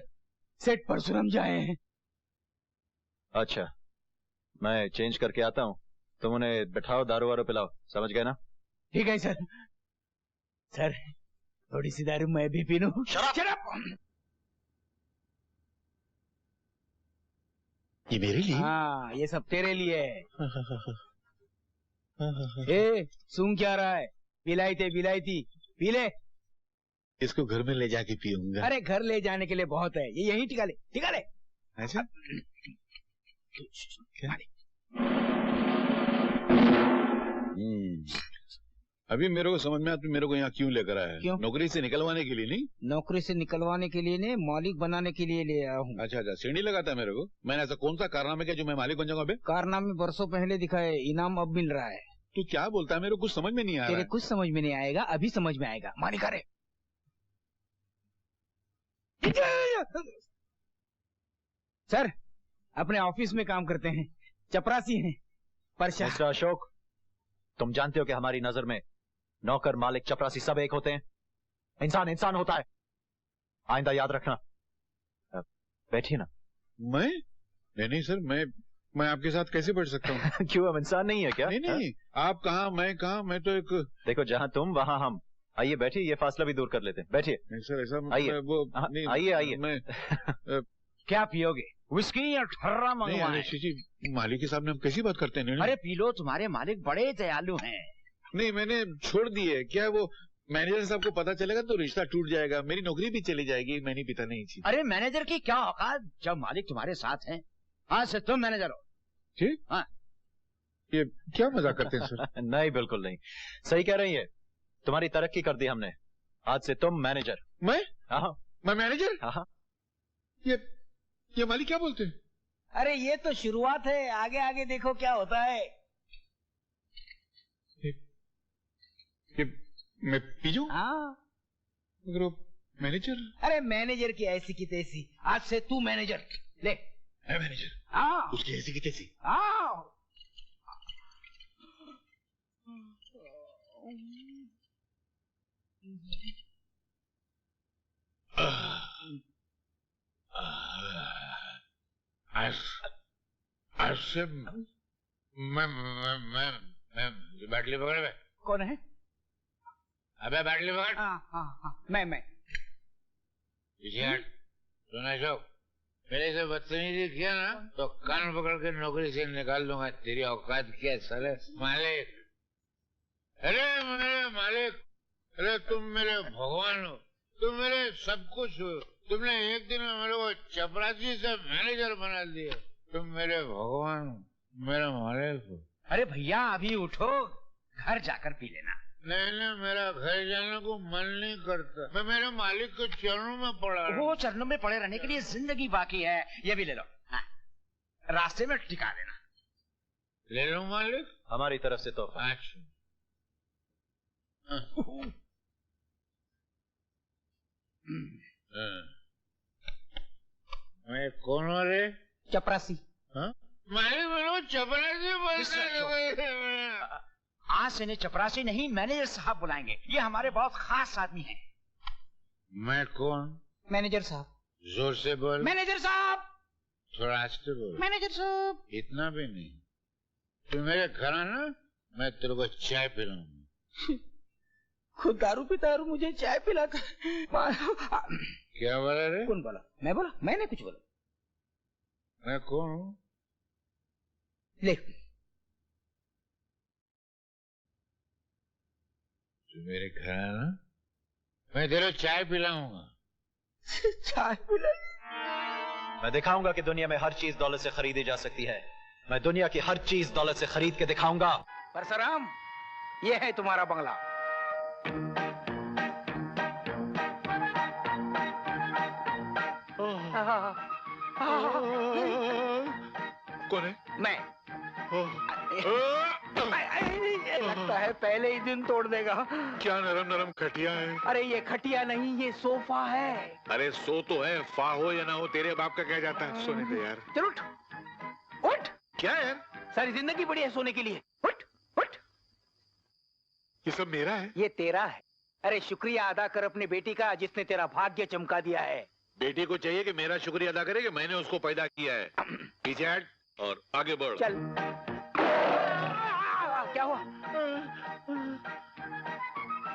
सेठ परशुराम जी आए हैं। अच्छा, मैं चेंज करके आता हूँ, तुम उन्हें बिठाओ, दारू वारू पिलाओ, समझ गए ना? ठीक है सर। सर थोड़ी सी दारू मैं भी पी लूं? शराब। ये मेरे लिए? हाँ ये सब तेरे लिए है। ए सूंघ क्या रहा है? बिलायती पी ले। इसको घर में ले जाके पीऊंगा। अरे घर ले जाने के लिए बहुत है, ये यही टिका ले। अच्छा क्या? अभी मेरे को समझ में आता, मेरे को यहाँ क्यों लेकर आया है? क्यों? नौकरी से निकलवाने के लिए नहीं? नौकरी से निकलवाने के लिए नहीं, मालिक बनाने के लिए ले आया हूँ। अच्छा, सीढ़ी लगाता है मेरे को। मैंने ऐसा कौन सा कारनामा किया जो मैं मालिक बन जाऊंगा? बे कारनामे बरसों पहले दिखाए, इनाम अब मिल रहा है। तू क्या बोलता है? मेरे को कुछ समझ में नहीं आ रहा तेरे है। कुछ समझ में नहीं आएगा, अभी समझ में आएगा। मालिक अरे सर अपने ऑफिस में काम करते हैं, चपरासी हैं। मिस्टर अशोक, तुम जानते हो कि हमारी नजर में नौकर, मालिक, चपरासी सब एक होते हैं। इंसान होता है, आइंदा याद रखना। बैठिए ना। नहीं सर, मैं आपके साथ कैसे बैठ सकता हूँ? क्यों, हम इंसान नहीं है क्या? नहीं, आप कहाँ, मैं कहाँ, मैं तो एक। देखो, जहाँ तुम वहाँ हम। आइए बैठिए, ये फासला भी दूर कर लेते हैं। बैठिए। नहीं सर, ऐसा आइए, वो आइए। मैं क्या पियोगे, विस्की या ठर्रा मंगवाएं? मालिक के सामने हम कैसी बात करते हैं? अरे पी लो, तुम्हारे मालिक बड़े दयालु हैं। नहीं, मैंने छोड़ दी है। क्या वो मैनेजर साहब को पता चलेगा तो रिश्ता टूट जाएगा, मेरी नौकरी भी चली जाएगी। मैं नहीं पीता नहीं चीज। अरे मैनेजर की क्या औकात, जब मालिक तुम्हारे साथ हैं। आज से तुम मैनेजर हो। ठीक? हाँ। ये क्या मजाक करते हैं सर? नहीं, बिल्कुल नहीं, सही कह रही है। तुम्हारी तरक्की कर दी हमने, आज से तुम मैनेजर। मैं? हाँ। मैं मैनेजर? हाँ। ये मालिक क्या बोलते हैं? अरे ये तो शुरुआत है, आगे आगे देखो क्या होता है। ये मैं पी जाऊं? हाँ। मगर वो मैनेजर? अरे मैनेजर की ऐसी की तैसी, आज से तू मैनेजर। ले। है मैनेजर? हाँ। उसकी ऐसी की तैसी? हाँ। आज से मैं बैटली पकड़ में। कौन है? अबे बैटली पकड़। हाँ, मैं सुना जो मेरे से बदतमीजी किया ना तो कान पकड़ के नौकरी से निकाल दूंगा। तेरी औकात क्या साले? मालिक, अरे मेरे मालिक, अरे तुम मेरे भगवान हो, तुम मेरे सब कुछ हो। तुमने एक दिन में मेरे को चपरासी से मैनेजर बना दिया। तुम मेरे भगवान हो, मेरा मालिक हो। अरे भैया अभी उठो, घर जाकर पी लेना। नहीं, मेरा घर जाने को मन नहीं करता। मैं मेरे मालिक के चरणों में पड़ा रहा। वो चरणों में पड़े रहने के लिए जिंदगी बाकी है। ये भी ले लो। हाँ। रास्ते में टिका देना। ले लो मालिक, हमारी तरफ से तोहफा। अच्छा। मैं कौन हो रे? चपरासी। हाँ? मालिक मेरे को चपरासी बोलते। आज से इन्हें चपरासी नहीं मैनेजर साहब बुलाएंगे, ये हमारे बहुत खास आदमी हैं। मैं कौन? मैनेजर साहब। जोर से बोल। मैनेजर साहब। थोड़ा आस्ते बोल। मैनेजर साहब। इतना भी नहीं। तू मेरे घर आना, मैं तेरे को चाय पिलाऊंगा। खुद दारू पीता और मुझे चाय पिलाता। क्या बोला रे? कौन बोला? मैं बोला? मैंने कुछ बोला? मैं कौन हूँ? ले। तू मेरे घर आना, मैं तेरे चाय पिलाऊंगा। चाय पिला? मैं दिखाऊंगा कि दुनिया में हर चीज दौलत से खरीदी जा सकती है। मैं दुनिया की हर चीज दौलत से खरीद के दिखाऊंगा। परशुराम, ये है तुम्हारा बंगला। कौन है? मैं। लगता है पहले ही दिन तोड़ देगा। क्या नरम नरम खटिया है? अरे ये खटिया नहीं, ये सोफा है। अरे सो तो है, फा हो या ना हो, तेरे बाप का क्या जाता है? सोने दे यार। चल उठ, उठ। क्या यार? सारी जिंदगी पड़ी है सोने के लिए। उठ, उठ। ये सब मेरा है? ये तेरा है। अरे शुक्रिया अदा कर अपनी बेटी का, जिसने तेरा भाग्य चमका दिया है। बेटी को चाहिए कि मेरा शुक्रिया अदा करे कि मैंने उसको पैदा किया है। पीछे हट और आगे बढ़। चल। क्या हुआ?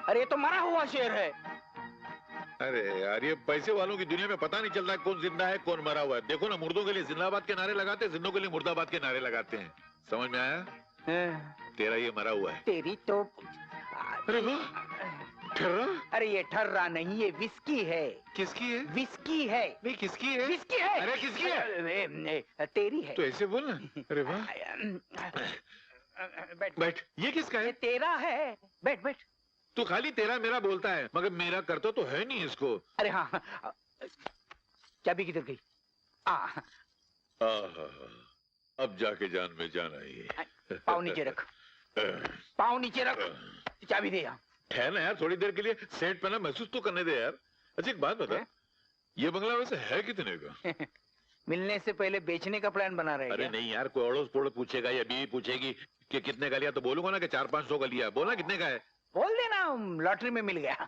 अरे ये तो मरा हुआ शेर है। अरे यार, ये पैसे वालों की दुनिया में पता नहीं चलता कौन जिंदा है कौन मरा हुआ है। देखो ना, मुर्दों के लिए जिंदाबाद के नारे लगाते हैं, जिंदों के लिए मुर्दाबाद के नारे लगाते हैं। समझ में आया? तेरा ये मरा हुआ है। तेरी तो। अरे वाह, ठर्रा? अरे ये ठर्रा नहीं, ये विस्की है। किसकी है? विस्की है। नहीं, किसकी है? विस्की है। अरे किसकी है? तेरी है। तो ऐसे बोल ना। अरे वाह। बैठ बैठ। ये किसका है? ये तेरा है। बैठ बैठ। तू खाली तेरा मेरा बोलता है, मगर मेरा करता तो है नहीं इसको। अरे हाँ, चाबी किधर गई? अब जाके जान में जान आई। पाँव नीचे रख, पाँव नीचे रख। चाबी दे यहाँ। ठहरना यार, थोड़ी देर के लिए सेट पे ना महसूस तो करने दे यार। अच्छा एक बात बता, ये बंगला वैसे है कितने का? मिलने से पहले बेचने का प्लान बना रहे हैं? अरे नहीं यार, कोई अड़ोस पड़ोस पूछेगा या बीवी पूछेगी कि कितने का लिया, तो बोलूंगा ना कि 400-500 का लिया। बोलना कितने का है? बोल देना लॉटरी में मिल गया।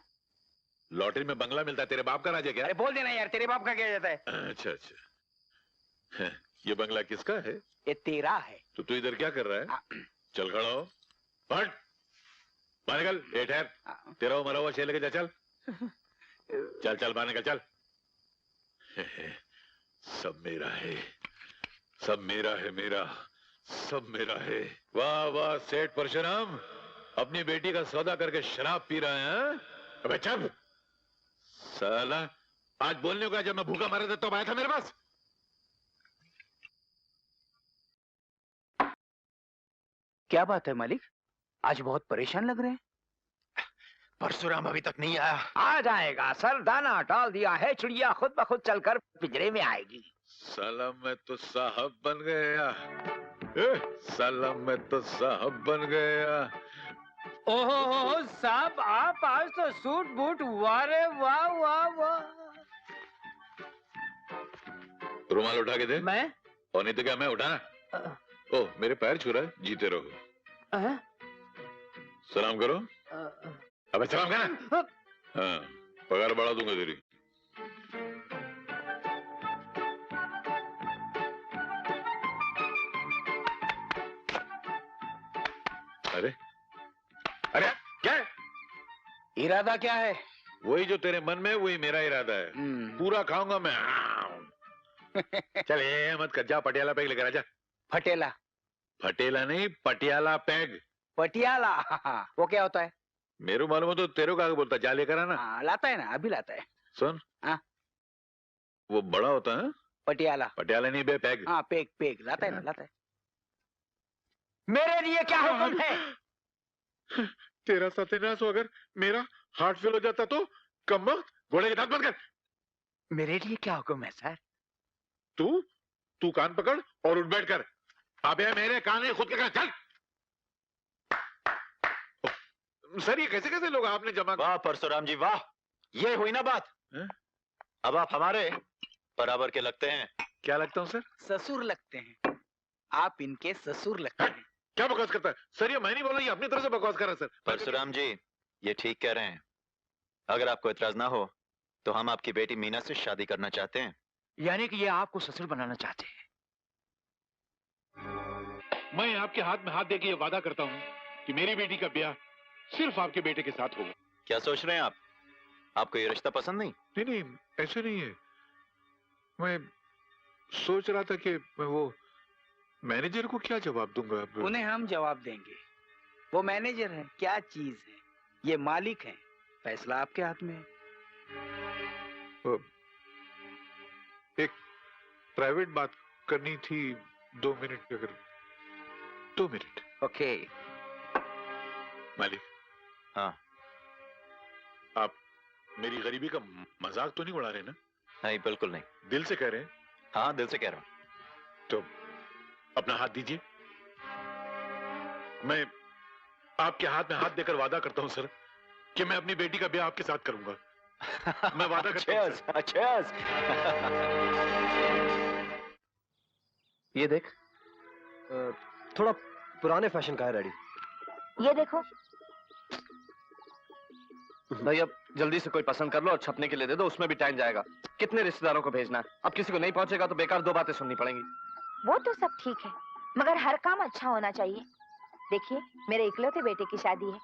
लॉटरी में बंगला मिलता है? तेरे बाप का राज है क्या? अरे बोल देना यार, तेरे बाप का क्या जाता है? अच्छा अच्छा, ये बंगला किसका है? ये तेरा है। तो तू इधर क्या कर रहा है? चल खड़ा हो, हट, बाहर निकल। ए ठहर, तेरा वो मरा हुआ शेर लेके जा। चल चल चल, बाहर निकल चल। सब मेरा है, सब मेरा है, मेरा सब मेरा है। वाह वाह सेठ परशुराम, अपनी बेटी का सौदा करके शराब पी रहा है? अबे चुप साला, आज बोलने का जब मैं भूखा मारा था तब आया था मेरे पास। क्या बात है मालिक, आज बहुत परेशान लग रहे हैं। परशुराम अभी तक नहीं आया। आ जाएगा सर, दाना डाल दिया है, चिड़िया खुद ब खुद चलकर पिंजरे में आएगी। साला मैं तो साहब बन गया, साला मैं तो साहब बन गया। ओहो साहब, आप आज तो सूट बूट, वाह रे वाह वाह वाह। रुमाल उठा के दे। मैं? और नहीं तो क्या मैं उठाना? ओह मेरे पैर छू रहा है, जीते रहो। सलाम करो। अबे सलाम करना। हाँ, पगार बढ़ा दूंगा तेरी। अरे अरे क्या है? इरादा क्या है? वही जो तेरे मन में, वही मेरा इरादा है। पूरा खाऊंगा मैं। चल ये मत कर, जा पटियाला पैग लेकर आजा। फटेला? फटेला नहीं, पटियाला पैग। पटियाला? वो क्या होता है? मेरे मालूम है तो तेरे को आगे बोलता, जा लेकर आना। लाता है ना, अभी लाता है। सुन, वो बड़ा होता है पटियाला। पटियाला नहीं बे, पैग। हाँ पैग, पैग लाता है ना, लाता है। मेरे लिए क्या हुक्म है? तेरा सत्यानाश हो, अगर मेरा हार्ट फेल हो जाता तो? कम घोड़े के दांत बंद कर। मेरे लिए क्या हुक्म है सर? तू कान पकड़ और उठ बैठ कर। अबे मेरे कान है, खुद के कान। चल सर, ये कैसे कैसे लोग आपने जमा? वाह परशुराम जी वाह, ये हुई ना बात। अब आप हमारे बराबर के लगते हैं। क्या लगता हूँ सर? ससुर लगते हैं। आप इनके ससुर लगते हैं। क्या बकवास करता है सर? ये मैं नहीं बोल रहा, ये अपनी तरफ से बकवास कर रहा है सर। परशुराम जी ये ठीक कह रहे हैं। अगर आपको इतराज ना हो तो हम आपकी बेटी मीना से शादी करना चाहते हैं। यानी कि ये आपको ससुर बनाना चाहते हैं? मैं आपके हाथ में हाथ देके ये वादा करता हूँ कि मेरी बेटी का ब्याह सिर्फ आपके बेटे के साथ होगा। क्या सोच रहे हैं आप? आपको ये रिश्ता पसंद नहीं? नहीं, ऐसे नहीं है। मैं सोच रहा था कि मैं वो मैनेजर को क्या जवाब दूंगा। उन्हें हम जवाब देंगे। वो मैनेजर है, क्या चीज है? ये मालिक है, फैसला आपके हाथ में है। प्राइवेट बात करनी थी 2 मिनट, अगर 2 मिनट। ओके। मालिक। हाँ। आप मेरी गरीबी का मजाक तो नहीं उड़ा रहे ना? नहीं, बिल्कुल नहीं। दिल से कह रहे हैं? हाँ, दिल से कह रहा हूं। तो अपना हाथ दीजिए। मैं आपके हाथ में हाथ देकर वादा करता हूं सर कि मैं अपनी बेटी का ब्याह आपके साथ करूंगा। मैं वादा करता हूं सर। Cheers. ये देख, थोड़ा पुराने फैशन का है डैडी। ये देखो। भाई अब जल्दी से कोई पसंद कर लो और छपने के लिए दे दो, उसमें भी टाइम जाएगा। कितने रिश्तेदारों को भेजना है? अब किसी को नहीं पहुंचेगा तो बेकार 2 बातें सुननी पड़ेंगी। वो तो सब ठीक है, मगर हर काम अच्छा होना चाहिए। देखिए, मेरे इकलौते बेटे की शादी है,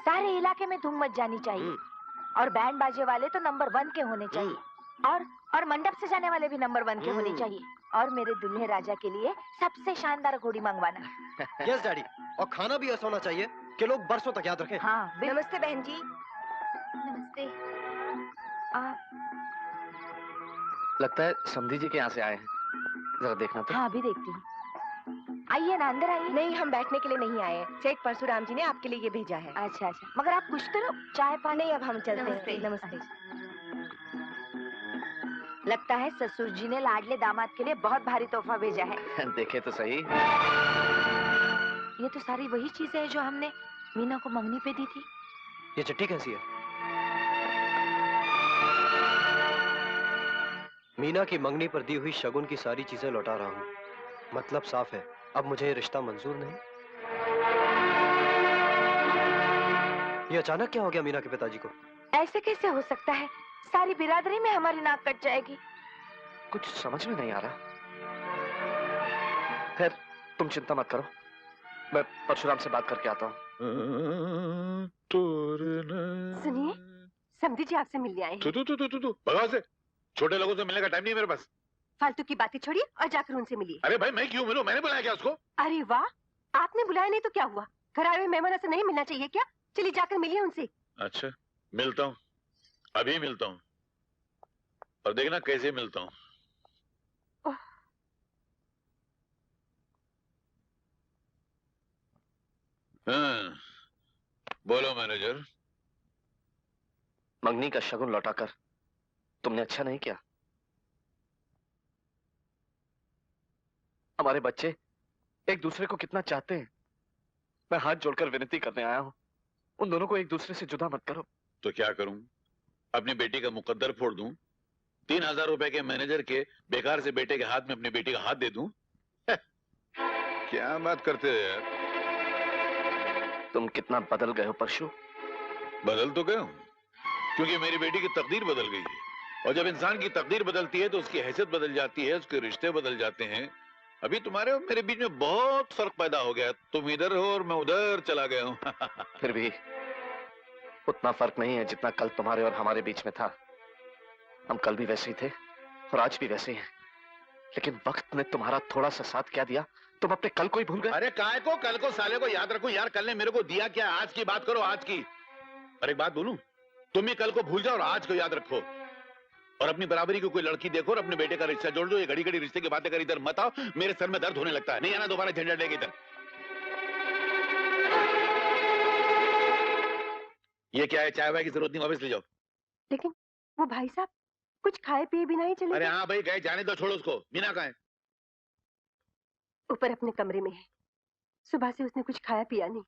सारे इलाके में धूम मच जानी चाहिए। और बैंड बाजे वाले तो नंबर 1 के होने चाहिए। और मंडप से जाने वाले भी नंबर 1 के होने चाहिए। और मेरे दुल्हे राजा के लिए सबसे शानदार घोड़ी मंगवाना। यस डैडी, और खाना भी ऐसा होना चाहिए कि लोग बरसों तक याद रखें। हाँ। नमस्ते बहन जी। नमस्ते। लगता है समधी जी के यहाँ से आए हैं, जरा देखना तो। हाँ, अभी देखती हूँ। आइए ना, अंदर आइए। नहीं, हम बैठने के लिए नहीं आए, सेठ परशुराम जी ने आपके लिए ये भेजा है। अच्छा अच्छा, मगर आप कुछ तो लो, चाय पानी। अब हम चलते हैं। नमस्ते। लगता है ससुर जी ने लाडले दामाद के लिए बहुत भारी तोहफा भेजा है। देखे तो सही। ये तो सारी वही चीजें हैं जो हमने मीना को मंगनी पे दी थी। ये चिट्ठी कैसी है? मीना की मंगनी पर दी हुई शगुन की सारी चीजें लौटा रहा हूँ। मतलब साफ है, अब मुझे ये रिश्ता मंजूर नहीं। ये अचानक क्या हो गया मीना के पिताजी को? ऐसे कैसे हो सकता है? सारी बिरादरी में हमारी नाक कट जाएगी। कुछ समझ में नहीं आ रहा। खैर, तुम चिंता मत करो, मैं परशुराम से बात करके आता हूँ। सुनिए, समधी जी आपसे मिलने आए हैं। तू भगवान से, छोटे लोगों से मिलने का टाइम नहीं है मेरे पास। फालतू की बातें छोड़िए और जाकर उनसे मिलिए। अरे भाई, मैं क्यों मिलूं? मैंने बुलाया क्या उसको? अरे वाह, आपने बुलाया नहीं तो क्या हुआ? घर आए हुए मेहमानों से नहीं मिलना चाहिए क्या? चलिए जाकर मिलिए उनसे। अच्छा, मिलता हूँ, अभी मिलता हूँ, और देखना कैसे मिलता हूँ। हाँ, बोलो मैनेजर। मंगनी का शगुन लौटाकर तुमने अच्छा नहीं किया। हमारे बच्चे एक दूसरे को कितना चाहते हैं। मैं हाथ जोड़कर विनती करने आया हूँ, उन दोनों को एक दूसरे से जुदा मत करो। तो क्या करूं? अपनी बेटी का मुकद्दर फोड़ दूं? 3000 रुपए के मैनेजर के बेकार से बेटे के हाथ में अपनी बेटी का हाथ दे दूं? क्या बात करते हो यार? तुम कितना बदल गए हो परशु। बदल तो गए हूं, क्योंकि मेरी बेटी की तकदीर बदल गई है। और जब इंसान की तकदीर बदलती है तो उसकी हैसियत बदल जाती है, उसके रिश्ते बदल जाते हैं। अभी तुम्हारे और मेरे बीच में बहुत फर्क पैदा हो गया। तुम इधर हो और मैं उधर चला गया हूँ। फिर भी उतना फर्क नहीं है जितना कल तुम्हारे और हमारे बीच में था। हम कल भी वैसे ही थे और आज भी वैसे ही हैं। लेकिन वक्त ने तुम्हारा थोड़ा सा साथ क्या दिया, तुम अपने कल को ही भूल गए। अरे काय को कल को साले को याद रखो यार। कल ने मेरे को दिया क्या? आज की बात करो, आज की। और एक बात बोलूं, तुम ही कल को भूल जाओ और आज को याद रखो। और अपनी बराबरी की कोई लड़की देखो और अपने बेटे का रिश्ता जोड़ दो। ये घड़ी घड़ी रिश्ते की बातें कर इधर मत आओ, मेरे सर में दर्द होने लगता है। नहीं आना दोबारा झंझट लेके इधर। ये क्या है? चाय वाय की जरूरत नहीं, वापस ले जाओ। लेकिन वो भाई साहब कुछ खाए पिए बिना ही चले अरे गए। हाँ भाई, गए, जाने दो, छोड़ो उसको। मीना कहाँ है? ऊपर अपने कमरे में है। सुबह से उसने कुछ खाया पिया नहीं,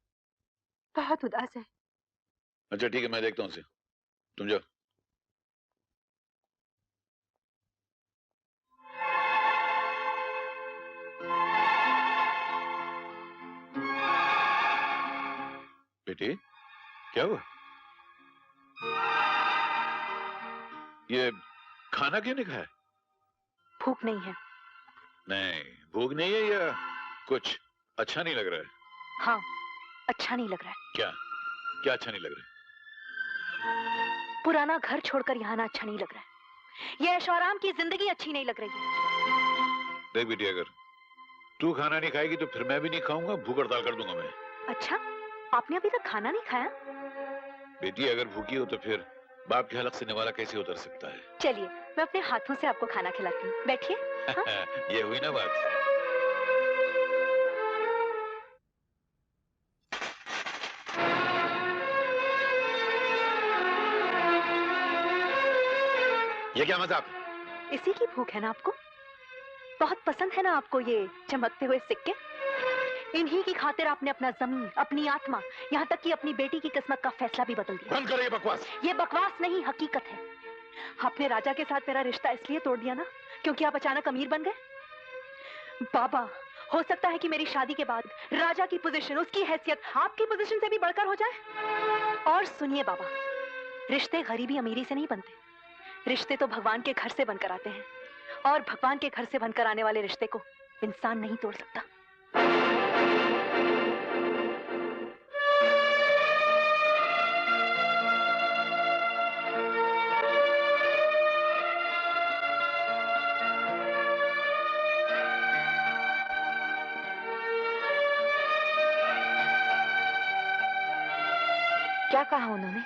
बहुत उदास है। अच्छा ठीक है, मैं देखता हूँ उसे। तुम जाओ। बेटी, क्या हुआ? ये खाना क्यों नहीं खाया? भूख नहीं है। नहीं, भूख नहीं है या कुछ अच्छा नहीं लग रहा है? हाँ, अच्छा नहीं लग रहा है। क्या क्या अच्छा नहीं लग रहा है? पुराना घर छोड़कर यहाँ आना अच्छा नहीं लग रहा है। ये ऐशोआराम की जिंदगी अच्छी नहीं लग रही है। देख बेटी, अगर तू खाना नहीं खाएगी तो फिर मैं भी नहीं खाऊंगा। भूख हड़ताल कर दूंगा मैं। अच्छा, आपने अभी तक खाना नहीं खाया? बेटी, अगर भूखी हो तो फिर बाप के हलक से निवाला कैसे उतर सकता है? चलिए, मैं अपने हाथों से आपको खाना खिलाती हूँ, बैठिए। हाँ? ये हुई ना बात। ये क्या मजाक? इसी की भूख है ना आपको? बहुत पसंद है ना आपको ये चमकते हुए सिक्के? इन्हीं की खातिर आपने अपना जमीन, अपनी आत्मा, यहाँ तक कि अपनी बेटी की किस्मत का फैसला भी बदल दिया। बंद करो ये बकवास। ये बकवास नहीं, हकीकत है। आपने राजा के साथ मेरा रिश्ता इसलिए तोड़ दिया ना क्योंकि आप अचानक अमीर बन गए। बाबा, हो सकता है कि मेरी शादी के बाद राजा की पोजीशन, उसकी हैसियत आपकी पोजीशन से भी बढ़कर हो जाए। और सुनिए बाबा, रिश्ते गरीबी अमीरी से नहीं बनते, रिश्ते तो भगवान के घर से बनकर आते हैं, और भगवान के घर से बनकर आने वाले रिश्ते को इंसान नहीं तोड़ सकता। क्या कहा उन्होंने?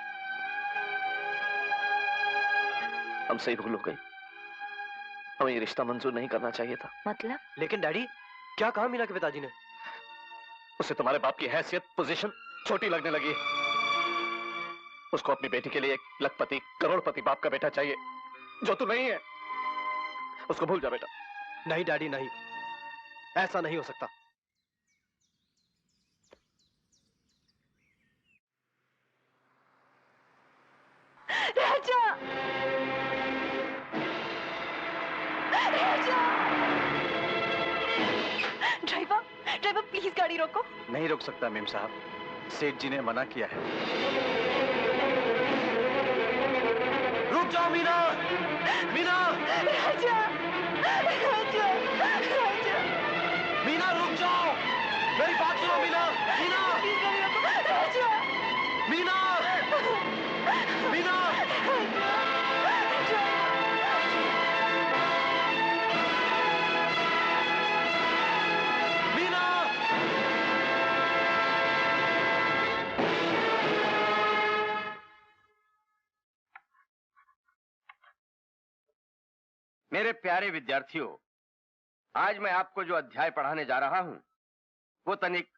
हमसे ही भूल हो गई। हमें ये रिश्ता मंजूर नहीं करना चाहिए था। मतलब? लेकिन डैडी, क्या कहा मीना के पिताजी ने? उसे तुम्हारे बाप की हैसियत, पोजीशन छोटी लगने लगी। उसको अपनी बेटी के लिए एक लखपति, करोड़पति बाप का बेटा चाहिए, जो तू नहीं है। उसको भूल जा बेटा। नहीं डैडी, नहीं, ऐसा नहीं हो सकता। राजा! राजा! ड्राइवर, ड्राइवर प्लीज गाड़ी रोको। नहीं रोक सकता मेम साहब, सेठ जी ने मना किया है। रुक जाओ मीना! मीना! राजा! राजा! राजा! मीना रुक जाओ! मेरी बात सुनो मीना! मीना! प्लीज गाड़ी रोको। राजा! मीना! मीना! मीना! मेरे प्यारे विद्यार्थियों, आज मैं आपको जो अध्याय पढ़ाने जा रहा हूं वो तनिक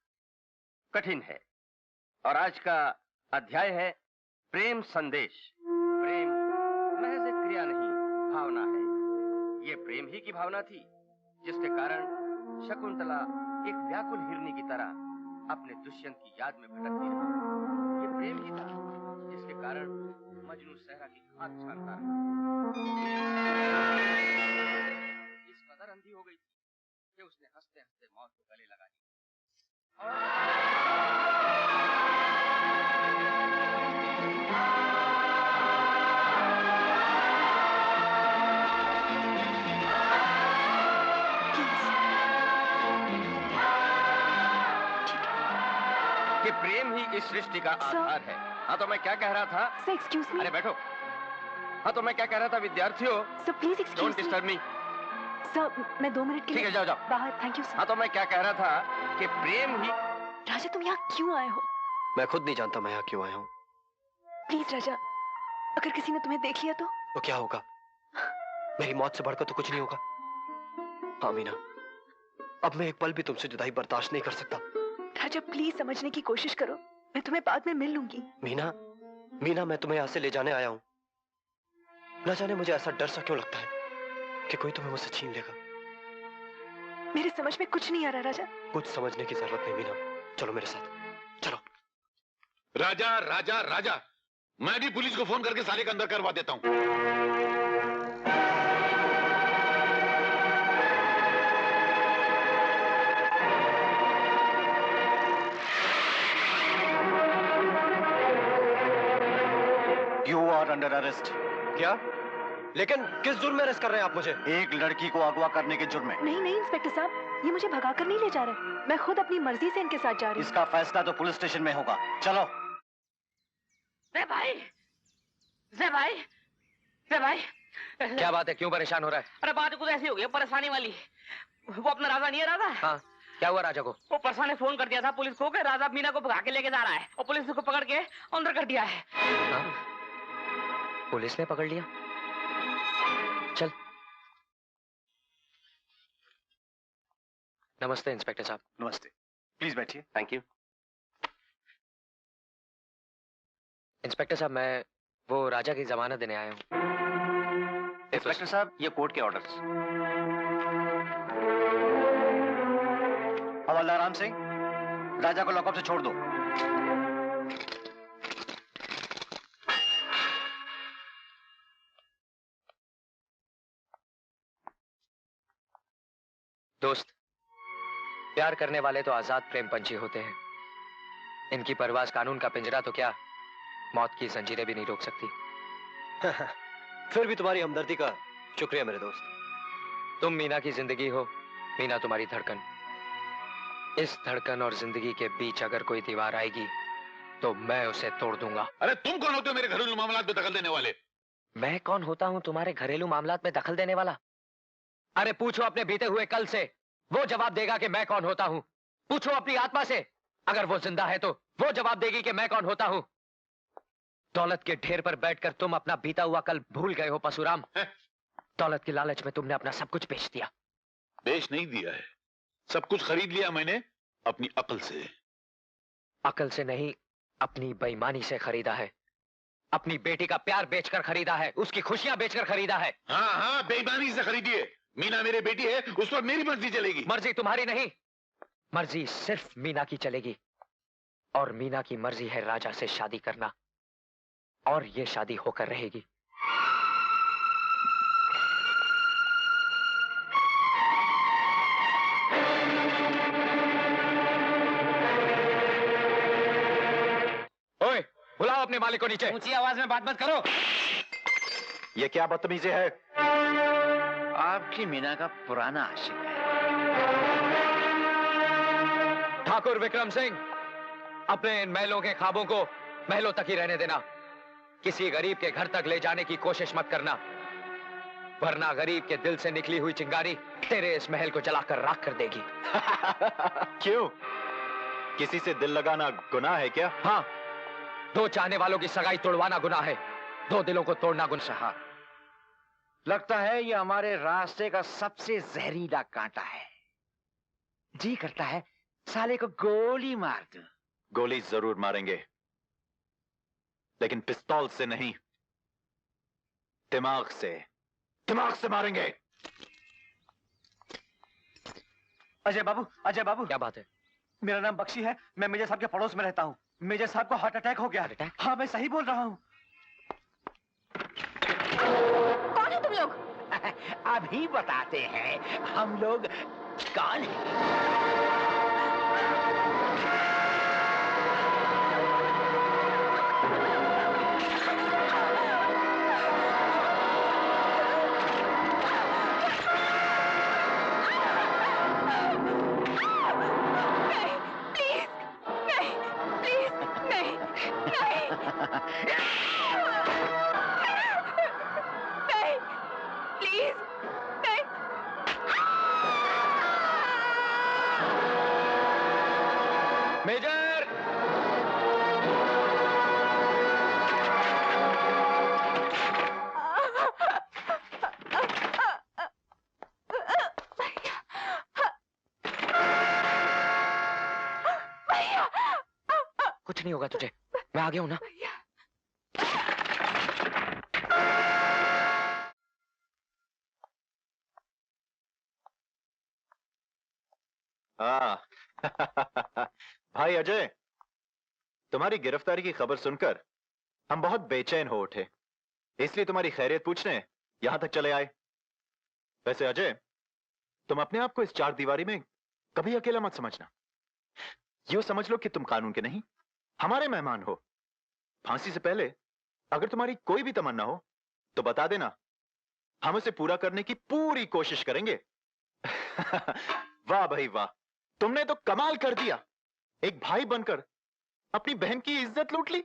कठिन है। और आज का अध्याय है प्रेम संदेश। प्रेम महज एक क्रिया नहीं, भावना है। ये प्रेम ही की भावना थी जिसके कारण शकुंतला एक व्याकुल हिरनी की तरह अपने दुष्यंत की याद में भटकती रही। ये प्रेम ही था जिसके कारण मजनू सहरा की खाक छानता रहा। इस कदर अंधी हो गई थी कि उसने हंसते हंसते मौत को गले लगा लिया। कि प्रेम ही इस सृष्टि का आधार है। हाँ तो मैं क्या कह रहा था? Excuse me. अरे बैठो। हाँ तो मैं क्या कह रहा था विद्यार्थियों? Sir please excuse don't disturb me. Sir मैं 2 मिनट के लिए ठीक है, जाओ जाओ बाहर। Thank you sir. हाँ तो मैं क्या कह रहा था कि प्रेम ही। राजा तुम यहाँ क्यों आए हो? मैं खुद नहीं जानता मैं यहाँ क्यों आया हूँ। प्लीज राजा, अगर किसी ने तुम्हें देख लिया तो क्या होगा? मेरी मौत से बढ़कर तो कुछ नहीं होगा। हाँ मीना, अब मैं एक पल भी तुमसे जुदाई बर्दाश्त नहीं कर सकता। राजा प्लीज समझने की कोशिश करो, मैं तुम्हें बाद में मिल लूंगी। मीना, मीना मैं तुम्हें यहाँ से ले जाने आया हूँ। न जाने मुझे ऐसा डर सा क्यों लगता है कि कोई तुम्हें मुझसे छीन लेगा। मेरे समझ में कुछ नहीं आ रहा राजा। कुछ समझने की जरूरत नहीं मीना, चलो मेरे साथ, चलो। राजा राजा राजा, मैं भी पुलिस को फोन करके साले का अंदर करवा देता हूँ। You are under arrest. क्या? लेकिन किस जुर्म में अरेस्ट कर रहे हैं आप मुझे? एक लड़की को अगवा करने के जुर्म में। नहीं नहीं इंस्पेक्टर साहब, ये मुझे भगा कर नहीं ले जा रहे, मैं खुद अपनी मर्जी से इनके साथ जा रही हूँ। इसका फैसला तो पुलिस स्टेशन में होगा। चलो। रे भाई, रे भाई, रे भाई। क्या बात है, क्यों परेशान हो रहा है? अरे बात कुछ ऐसी हो गई परेशानी वाली। वो अपना राजा नहीं है राजा? हाँ, क्या हुआ राजा को? वो परसा ने फोन कर दिया था पुलिस को कि राजा मीना को भगा के लेके जा रहा है, और पुलिस को पकड़ के अंदर कर दिया है। हाँ? पुलिस ने पकड़ लिया? चल। नमस्ते इंस्पेक्टर साहब। नमस्ते, प्लीज बैठिए। Thank you. इंस्पेक्टर साहब, मैं वो राजा की जमानत देने आया हूँ। इंस्पेक्टर साहब, ये कोर्ट के ऑर्डर्स। हवलदार राम सिंह, राजा को लॉकअप से छोड़ दो। दोस्त, प्यार करने वाले तो आजाद प्रेम पंछी होते हैं। इनकी परवाज कानून का पिंजरा तो क्या, मौत की जंजीरें भी नहीं रोक सकती। फिर भी तुम्हारी हमदर्दी का शुक्रिया मेरे दोस्त। तुम मीना की जिंदगी हो, मीना तुम्हारी धड़कन। इस धड़कन और जिंदगी के बीच अगर कोई दीवार आएगी तो मैं उसे तोड़ दूंगा। अरे तुम कौन होते हो मेरे घरेलू मामलात में दखल देने वाले? मैं कौन होता हूं तुम्हारे घरेलू मामलात में दखल देने वाला? अरे पूछो अपने बीते हुए कल से, वो जवाब देगा कि मैं कौन होता हूं। पूछो अपनी आत्मा से, अगर वो जिंदा है तो वो जवाब देगी कि मैं कौन होता हूं। दौलत के ढेर पर बैठकर तुम अपना बीता हुआ कल भूल गए हो परशुराम। दौलत की लालच में तुमने अपना सब कुछ बेच दिया। बेच नहीं दिया है, सब कुछ खरीद लिया मैंने अपनी अकल से। अकल से नहीं, अपनी बेईमानी से खरीदा है। अपनी बेटी का प्यार बेचकर खरीदा है, उसकी खुशियां बेचकर खरीदा है। हाँ हाँ, बेईमानी से खरीदी है। मीना मेरी बेटी है, उस पर मेरी मर्जी चलेगी। मर्जी तुम्हारी नहीं, मर्जी सिर्फ मीना की चलेगी। और मीना की मर्जी है राजा से शादी करना, और ये शादी होकर रहेगी। ओए, बुलाओ अपने मालिक को नीचे। ऊंची आवाज में बात मत करो। ये क्या बदतमीजी है? आपकी मीना का पुराना आशिक है। ठाकुर विक्रम सिंह, अपने इन महलों के ख्वाबों को महलों तक ही रहने देना। किसी गरीब के घर तक ले जाने की कोशिश मत करना, वरना गरीब के दिल से निकली हुई चिंगारी तेरे इस महल को जलाकर राख कर देगी। क्यों? किसी से दिल लगाना गुनाह है क्या? हाँ, दो चाहने वालों की सगाई तोड़वाना गुनाह है, दो दिलों को तोड़ना गुनाह। लगता है ये हमारे रास्ते का सबसे जहरीला कांटा है। जी करता है साले को गोली मार दूं। गोली जरूर मारेंगे, लेकिन पिस्तौल से नहीं, दिमाग से मारेंगे। अजय बाबू। क्या बात है? मेरा नाम बख्शी है, मैं मेजर साहब के पड़ोस में रहता हूँ। मेजर साहब को हार्ट अटैक हो गया। हाँ, मैं सही बोल रहा हूँ। कौन है तुम लोग? अभी बताते हैं हम लोग कौन हैं। मेजर! कुछ नहीं होगा तुझे, मैं आ गया हूं ना। भाई अजय, तुम्हारी गिरफ्तारी की खबर सुनकर हम बहुत बेचैन हो उठे, इसलिए तुम्हारी खैरियत पूछने यहां तक चले आए। वैसे अजय, तुम अपने आप को इस चार दीवारी में कभी अकेला मत समझना। यूं समझ लो कि तुम कानून के नहीं, हमारे मेहमान हो। फांसी से पहले अगर तुम्हारी कोई भी तमन्ना हो तो बता देना, हम उसे पूरा करने की पूरी कोशिश करेंगे। वाह भाई वाह, तुमने तो कमाल कर दिया। एक भाई बनकर अपनी बहन की इज्जत लूट ली।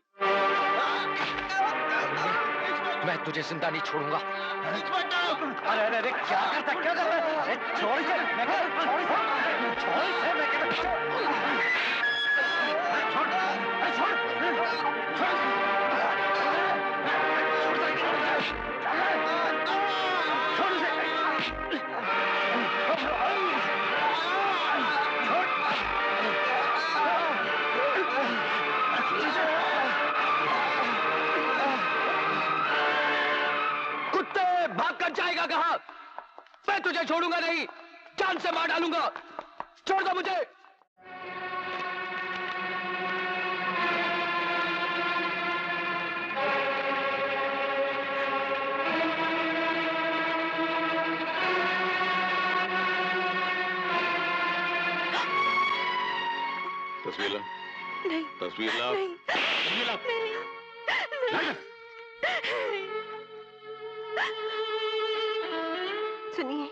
मैं तुझे जिंदा नहीं छोड़ूंगा। अरे अरे क्या करता है? अरे छोड़ इसे, मैं कहता हूं, छोड़ इसे, मैं कहता हूं, छोड़, अरे छोड़, तुझे छोड़ूंगा नहीं, जान से मार डालूंगा। छोड़ दो मुझे। तस्वीर ला। नहीं। तस्वीर ला। नहीं। तस्वीर ला। नहीं। सुनिए।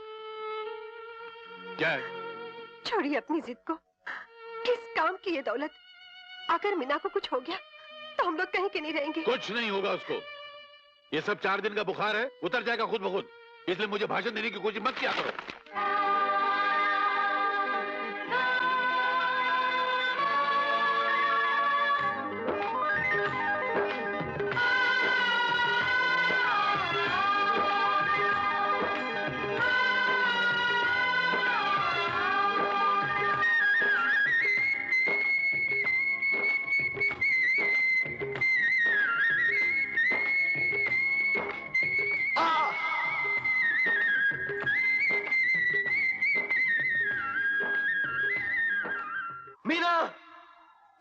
क्या है? छोड़िए अपनी जिद को। किस काम की ये दौलत? अगर मीना को कुछ हो गया तो हम लोग कहीं के नहीं रहेंगे। कुछ नहीं होगा उसको। ये सब 4 दिन का बुखार है, उतर जाएगा खुद ब खुद। इसलिए मुझे भाषण देने की कोशिश मत किया करो। मीना,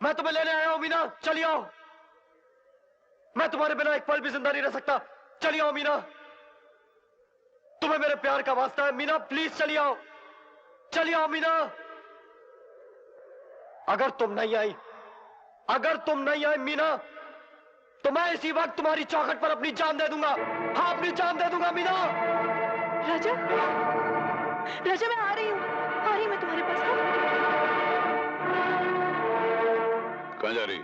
मैं तुम्हें लेने आया हूं। मीना, चलिए आओ। मैं तुम्हारे बिना एक पल भी जिंदा नहीं रह सकता। चलिए आओ मीना, तुम्हें मेरे प्यार का वास्ता है। मीना प्लीज चलिए आओ। चलिए आओ मीना। अगर तुम नहीं आई मीना, तो मैं इसी वक्त तुम्हारी चौखट पर अपनी जान दे दूंगा। हाँ, अपनी जान दे दूंगा मीना। राजा, राजा मैं आ रही हूँ मैं तुम्हारे पास। कहाँ जा रही?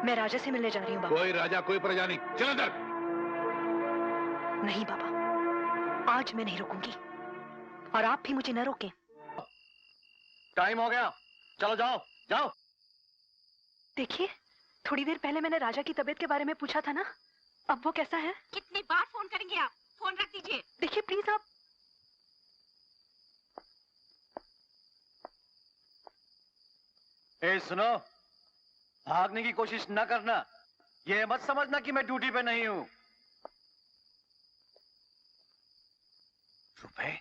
मैं राजा से मिलने जा रही हूँ बाबा। कोई राजा कोई प्रजा नहीं। चल अंदर। नहीं बाबा, आज मैं नहीं रुकूंगी और आप भी मुझे न रोकें। टाइम हो गया, चलो जाओ जाओ। देखिए, थोड़ी देर पहले मैंने राजा की तबीयत के बारे में पूछा था ना, अब वो कैसा है? कितनी बार फोन करेंगे आप? फोन रख दीजिए। देखिए प्लीज आप। ए सुनो, भागने की कोशिश न करना। ये मत समझना कि मैं ड्यूटी पे नहीं हूं। रुपए?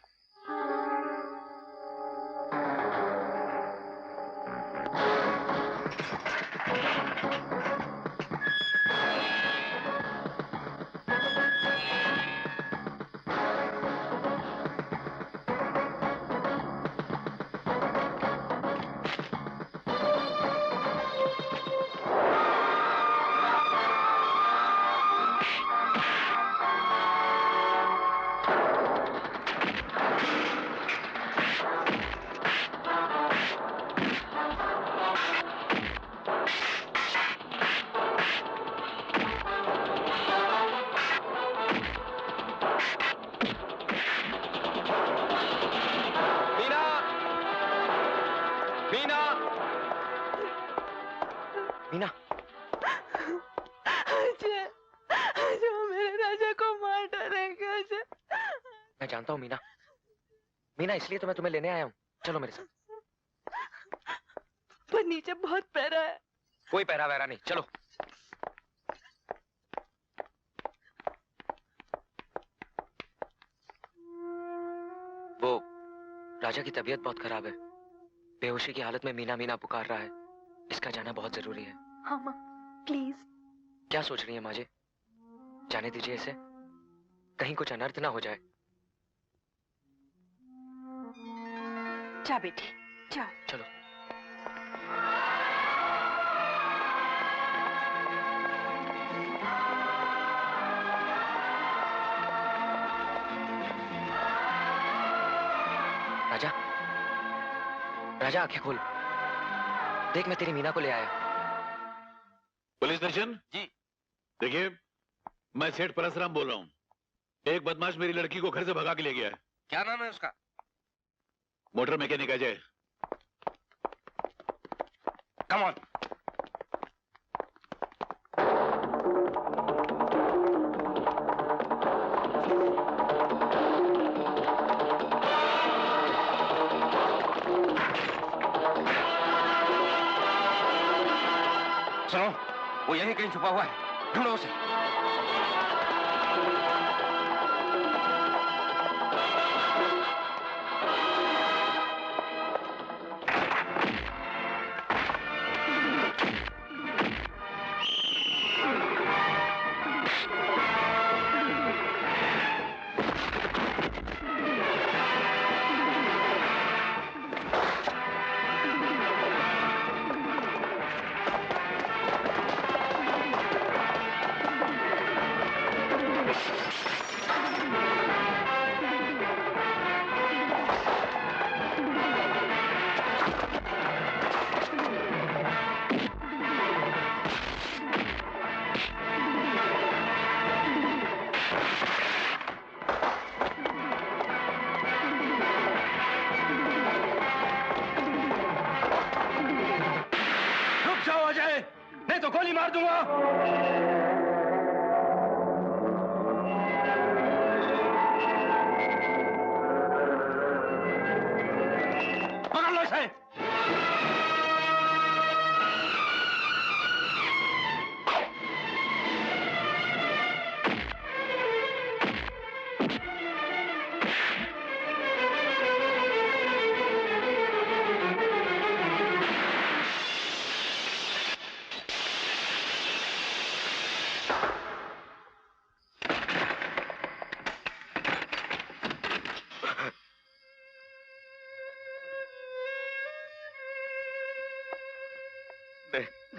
मीना, अजय मेरे राजा को मार डालेंगे। अजय, मैं जानता हूँ मीना। मीना, इसलिए तो मैं तुम्हें लेने आया हूँ। चलो मेरे साथ। पर नीचे बहुत पैरा है। कोई पैरा वैरा नहीं, चलो। वो राजा की तबीयत बहुत खराब है। बेहोशी की हालत में मीना मीना पुकार रहा है। इसका जाना बहुत जरूरी है। हाँ माँ, प्लीज। क्या सोच रही है माजे? जाने दीजिए इसे, कहीं कुछ अनर्थ ना हो जाए। जा बेटी, जाओ। चलो। राजा, राजा आंखें खोल। देख, मैं तेरी मीना को ले आया। पुलिस स्टेशन जी। देखिए, मैं सेठ परसराम बोल रहा हूँ। एक बदमाश मेरी लड़की को घर से भगा के ले गया है। क्या नाम है उसका? Motor mechanic Ajay. Come on. सुनो, वो यहीं कहीं छुपा हुआ है, ढूंढो उसे। मार दूंगा। पकड़ लो इसे।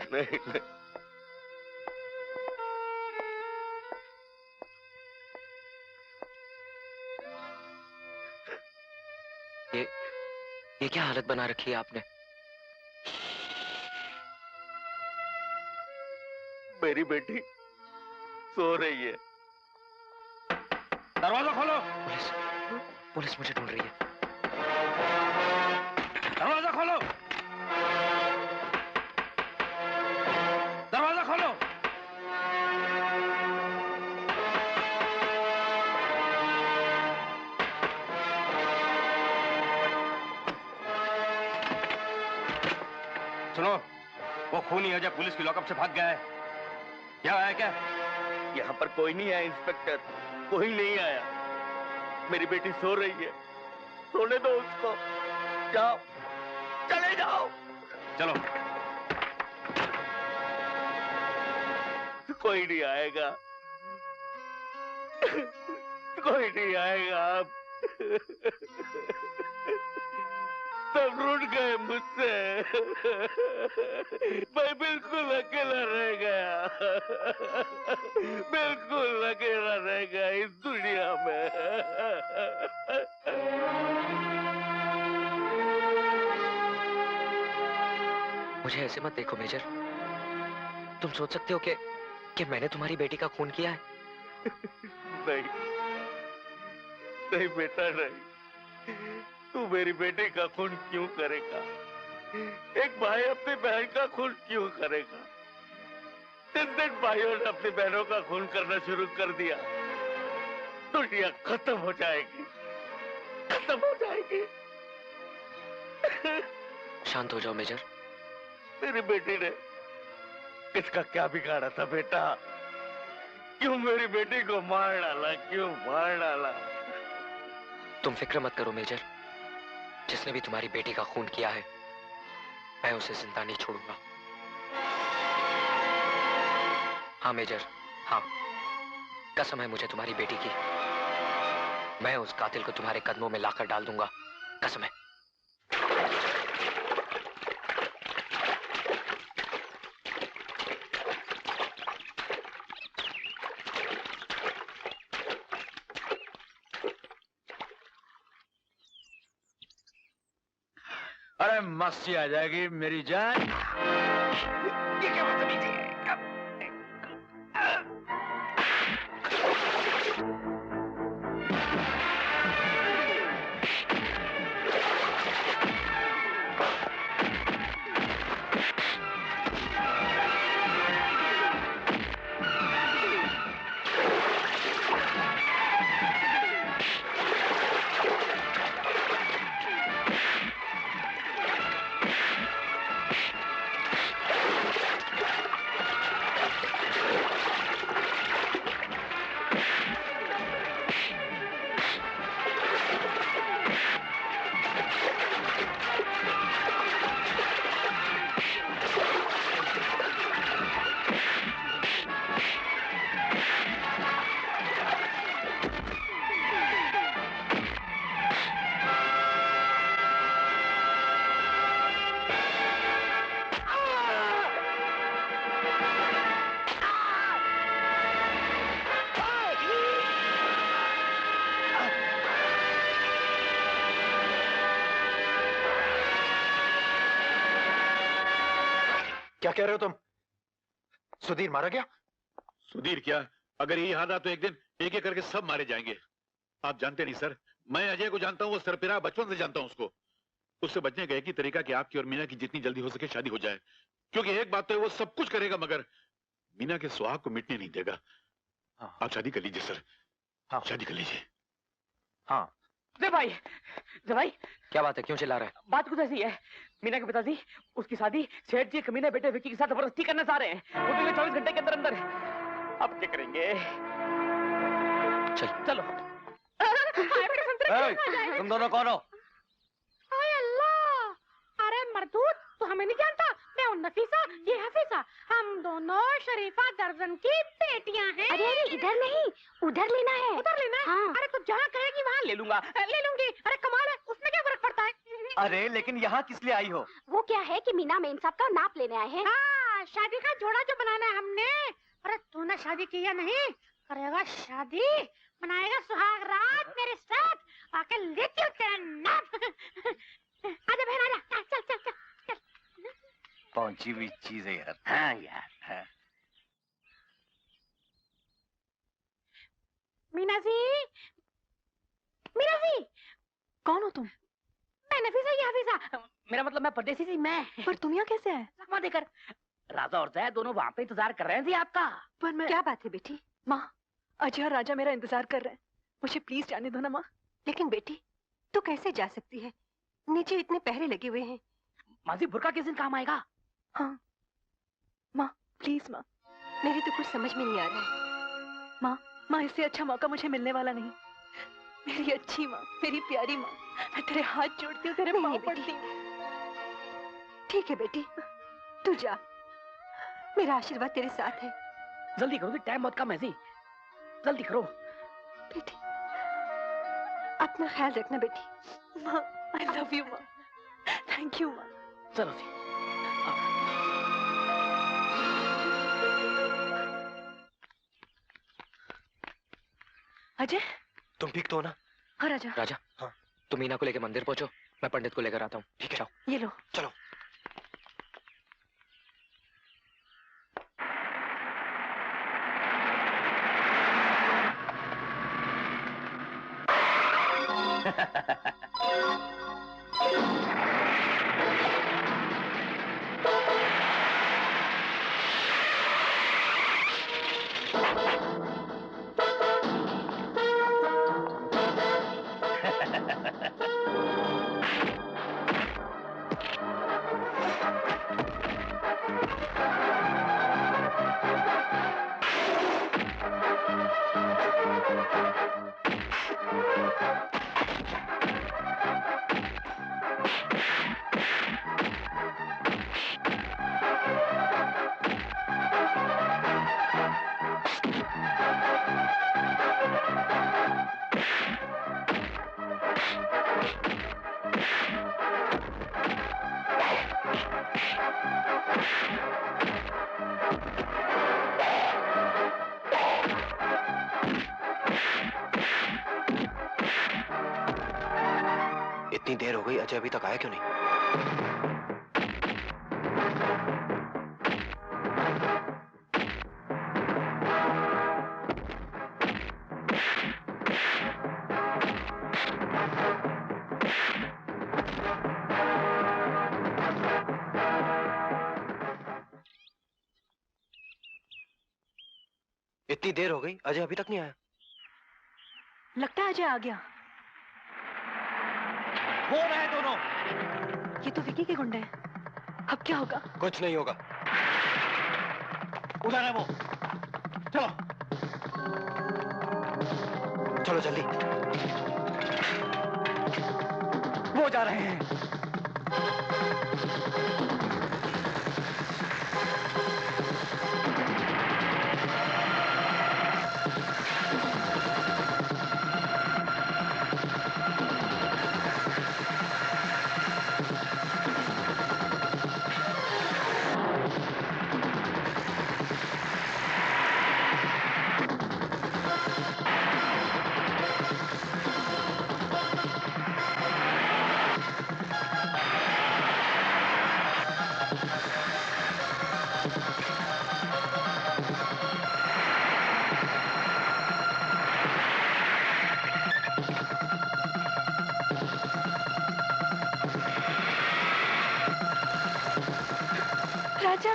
नहीं, नहीं। ये क्या हालत बना रखी है आपने? मेरी बेटी सो रही है। दरवाजा खोलो। पुलिस मुझे ढूंढ रही है। दरवाजा खोलो। दरवाजा खोलो। सुनो, वो खूनी अजय पुलिस की लॉकअप से भाग गया है। क्या आया क्या? यहाँ पर कोई नहीं आया इंस्पेक्टर, कोई नहीं आया। मेरी बेटी सो रही है, सोने दो उसको। जाओ, चले जाओ। चलो। कोई नहीं आएगा, कोई नहीं आएगा। अब सब रूठ गए मुझसे। मैं बिल्कुल अकेला रह गया, बिल्कुल अकेला रह गया इस दुनिया में। मुझे ऐसे मत देखो मेजर। तुम सोच सकते हो कि मैंने तुम्हारी बेटी का खून किया है? नहीं, नहीं बेटा नहीं। तू मेरी बेटी का खून क्यों करेगा? एक भाई अपनी बहन का खून क्यों करेगा? जिस दिन भाइयों ने अपनी बहनों का खून करना शुरू कर दिया, दुनिया खत्म हो जाएगी, खत्म हो जाएगी। शांत हो जाओ मेजर। मेरी बेटी ने किसका क्या बिगाड़ा था बेटा? क्यों मेरी बेटी को मार डाला? क्यों मार डाला? तुम फिक्र मत करो मेजर। जिसने भी तुम्हारी बेटी का खून किया है, मैं उसे जिंदा नहीं छोड़ूंगा। हाँ मेजर, हाँ, कसम है मुझे तुम्हारी बेटी की। मैं उस कातिल को तुम्हारे कदमों में लाकर डाल दूंगा, कसम है। अरे मस्ती आ जाएगी मेरी जान। ये क्या बदतमीजी है? क्या कह रहे हो तुम? सुधीर मारा गया? सुधीर क्या, अगर यही हाल रहा तो एक दिन एक एक करके सब मारे जाएंगे। आप जानते नहीं सर, मैं अजय को जानता हूँ, वो सरपिरा बचपन से जानता हूँ उसको। उससे बचने का एक ही तरीका कि आपकी और मीना की जितनी जल्दी हो सके शादी हो जाए। क्योंकि एक बात तो है, वो सब कुछ करेगा मगर मीना के सुहाग को मिटने नहीं देगा। आप शादी कर लीजिए सर। हाँ। शादी कर लीजिए। हाँ। जय भाई, जय भाई। क्या बात है, क्यों चिल्ला रहा है? बात कुछ ऐसी है, मीना के पिताजी उसकी शादी सेठ जी कमीने बेटे विक्की के साथ जबरदस्ती करना चाह रहे हैं। वो तो 24 घंटे के अंदर अंदर। अब क्या करेंगे? चलो। तुम दोनों कौन हो? हाय अल्लाह, अरे मरदूद, तू हमें नहीं जानता? मैं हूँ नफीसा, ये हफीसा। हम दोनों शरीफा दर्जन की बेटियां हैं। अरे इधर नहीं, उधर लेना है। उधर लेना है? हाँ। अरे तू जहाँ कहेगी वहाँ ले लूंगा, ले लूंगी। अरे कमाल है, उसमें क्या फर्क पड़ता है? अरे लेकिन यहाँ किस लिए आई हो? वो क्या है कि मीना मेम साहब का नाप लेने आए हैं। हाँ, शादी का जोड़ा जो बनाना है हमने। अरे तूने शादी की या नहीं? करेगा शादी, बनाएगा सुहाग रात मेरे साथ, आके लेती हूँ तेरा नाप। आजा बहन आजा, चल चल चल चल। पहुंची हुई चीज है यार। हाँ यार। हाँ। मीना जी, मीना जी। कौन हो तुम? मैं नफीसा, ये हफीसा। मेरा मतलब मैं परदेसी थी मैं। पर तुम यहाँ कैसे आए? लकमा देकर। राजा और जया दोनों वहाँ पे इंतजार कर रहे हैं जी आपका। पर मैं... क्या बात है बेटी? माँ, अजय और राजा मेरा इंतजार कर रहे हैं। मुझे प्लीज जाने दो ना माँ। लेकिन बेटी, तू कैसे जा सकती है? नीचे इतने पहरे लगे हुए हैं। माँ जी, बुर्का किस दिन काम आएगा? हाँ माँ, प्लीज माँ। मेरी तो कुछ समझ में नहीं आ रहा है। माँ, इससे अच्छा मौका मुझे मिलने वाला नहीं। मेरी अच्छी माँ, मेरी प्यारी माँ, मैं तेरे हाथ जोड़ती हूँ, तेरे पाँव पड़ती हूँ। ठीक है बेटी, तू जा। मेरा आशीर्वाद तेरे साथ है। जल्दी करो, टाइम बहुत कम है जी। जल्दी करो बेटी। अपना ख्याल रखना बेटी। माँ, I love you माँ। Thank you माँ। चलो जी। अजय, तुम ठीक तो हो ना? हाँ राजा। राजा, हाँ, तुम मीना को लेकर मंदिर पहुंचो, मैं पंडित को लेकर आता हूँ। ठीक है, जाओ। ये लो। चलो। इतनी देर हो गई, अजय अभी तक आया क्यों नहीं? इतनी देर हो गई, अजय अभी तक नहीं आया। लगता है अजय आ गया। वो रहे दोनों। ये तो विकी के गुंडे हैं। अब क्या होगा? कुछ नहीं होगा। उधर है वो। चलो चलो जल्दी। वो जा रहे हैं। राजा,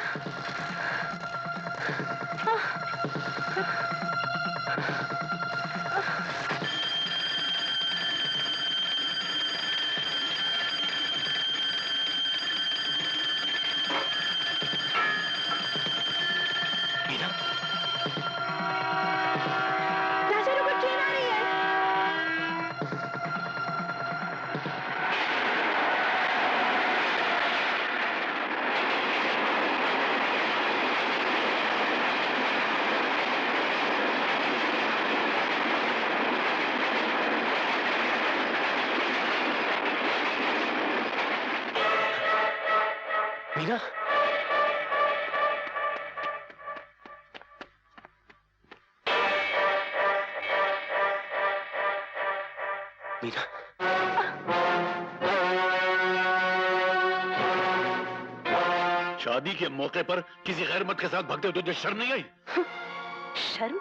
मीना, मीना, शादी के मौके पर किसी गैर मर्द के साथ भागते हुए तुझे शर्म नहीं आई? शर्म?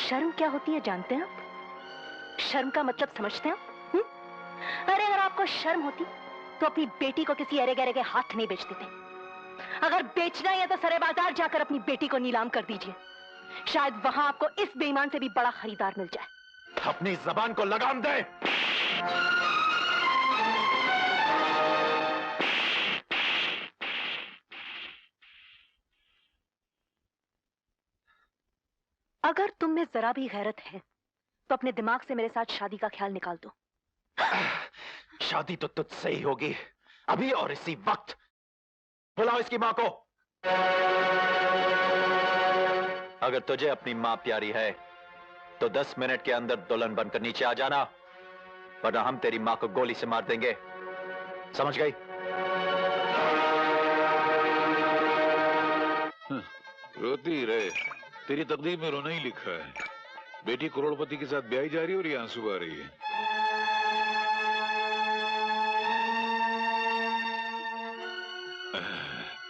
शर्म क्या होती है जानते हैं आप? शर्म का मतलब समझते हैं आप? अरे अगर आपको शर्म होती तो अपनी बेटी को किसी अरे गहरे के हाथ नहीं बेच देते। अगर बेचना है तो सरे बाजार जाकर अपनी बेटी को नीलाम कर दीजिए। शायद वहां आपको इस बेईमान से भी बड़ा खरीदार मिल जाए। अपनी जबान को लगाम दे। अगर तुम में जरा भी गैरत है तो अपने दिमाग से मेरे साथ शादी का ख्याल निकाल दो। शादी तो तुझसे ही होगी, अभी और इसी वक्त। बुलाओ इसकी मां को। अगर तुझे अपनी मां प्यारी है तो 10 मिनट के अंदर दुल्हन बनकर नीचे आ जाना, वरना हम तेरी मां को गोली से मार देंगे। समझ गई? रोती रहे, तेरी तकदीर में रोना ही लिखा है। बेटी करोड़पति के साथ ब्याही जा रही है और ये आंसू आ रही है।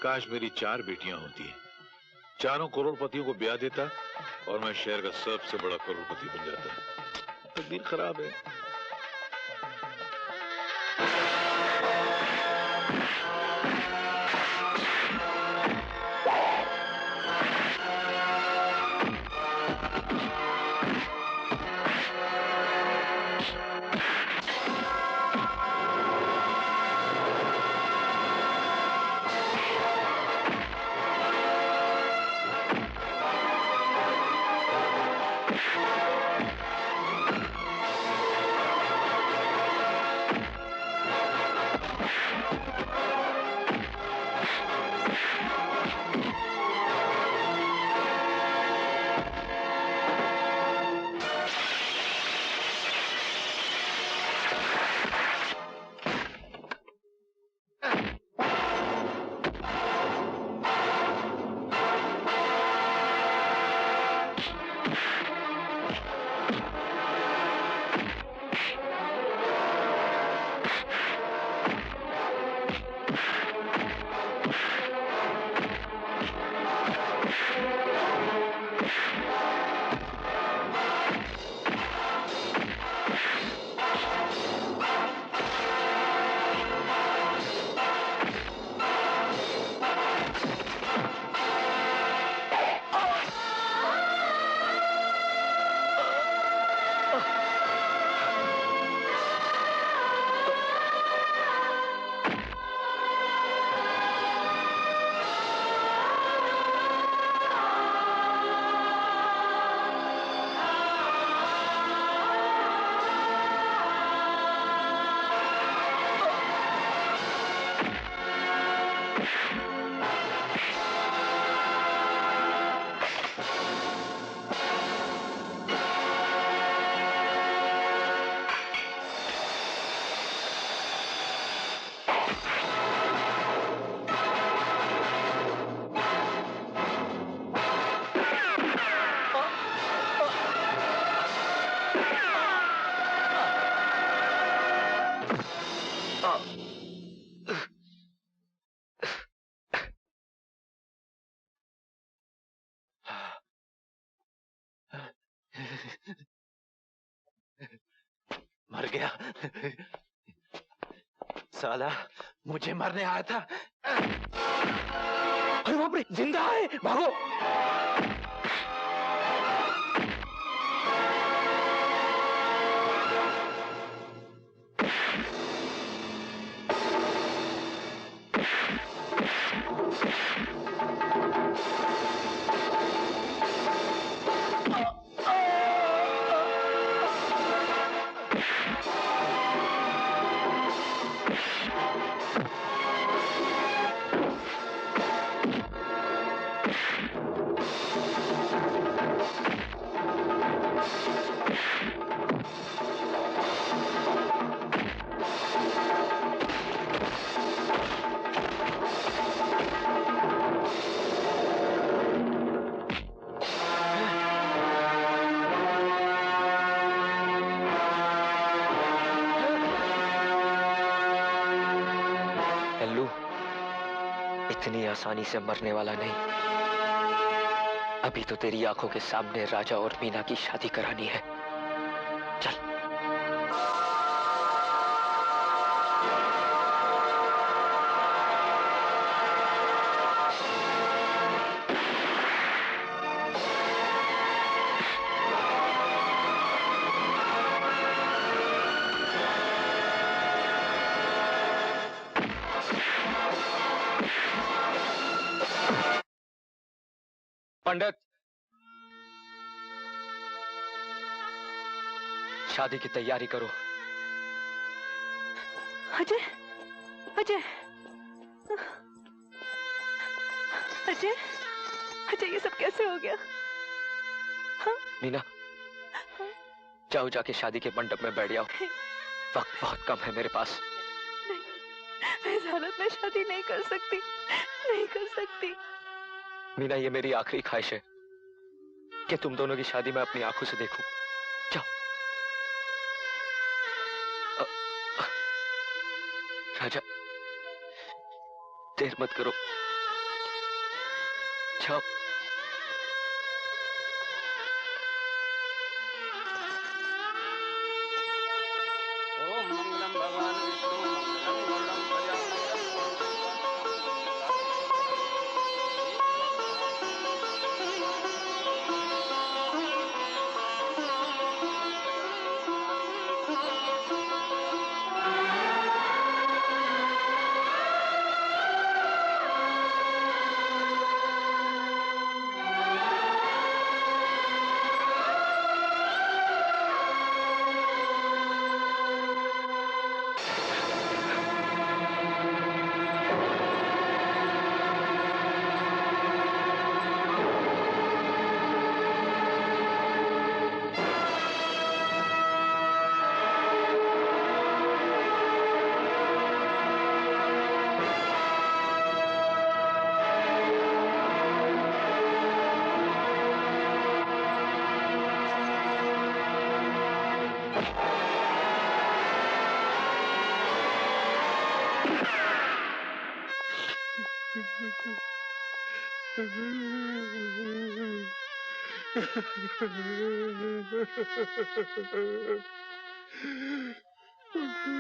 काश मेरी 4 बेटियां होती, चारों करोड़पतियों को ब्याह देता और मैं शहर का सबसे बड़ा करोड़पति बन जाता। तकदीर खराब है। मर गया साला, मुझे मरने आया था। अरे बाप रे, जिंदा है, भागो। इतनी आसानी से मरने वाला नहीं। अभी तो तेरी आंखों के सामने राजा और मीना की शादी करानी है। चल। पंडित, शादी की तैयारी करो। अजय, अजय, अजय, अजय, ये सब कैसे हो गया? हाँ? मीना, जाओ जाके शादी के मंडप में बैठ जाओ। वक्त बहुत कम है मेरे पास। नहीं, मैं इस हालत में शादी नहीं कर सकती, नहीं कर सकती। मीना, ये मेरी आखिरी ख्वाहिश है कि तुम दोनों की शादी मैं अपनी आंखों से देखूं। जाओ। राजा, देर मत करो, जाओ। ओम मंगलम भगवान विष्णु मंगलम गरुड़ं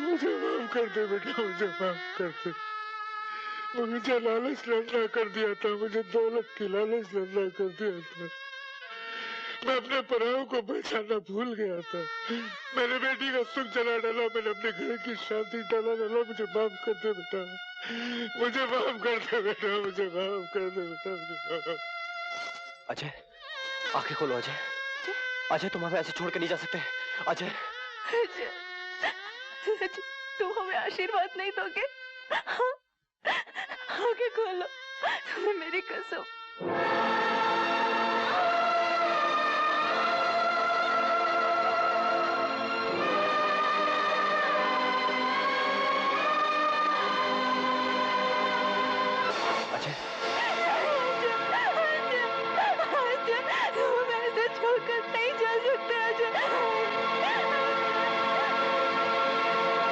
मुझे माफ कर दे बेटा, मुझे माफ कर दे। मुझे लालच धंधा कर दिया था, मुझे दौलत की लालच धंधा कर दिया था। मैं अपने पराओं को पहचानना भूल गया था। मैंने बेटी का सुख जला डाला, मैंने अपने घर की शांति डाला। मुझे माफ कर दे बेटा, मुझे माफ कर दे बेटा, मुझे माफ कर दे बेटा, मुझे माफ। अजय, आंखें खोलो। अजय, अजय, तुम हमें ऐसे छोड़ के नहीं जा सकते। अजय, अजय, तुम हमें आशीर्वाद नहीं दोगे? आंखें खोलो, तुम्हें मेरी कसम।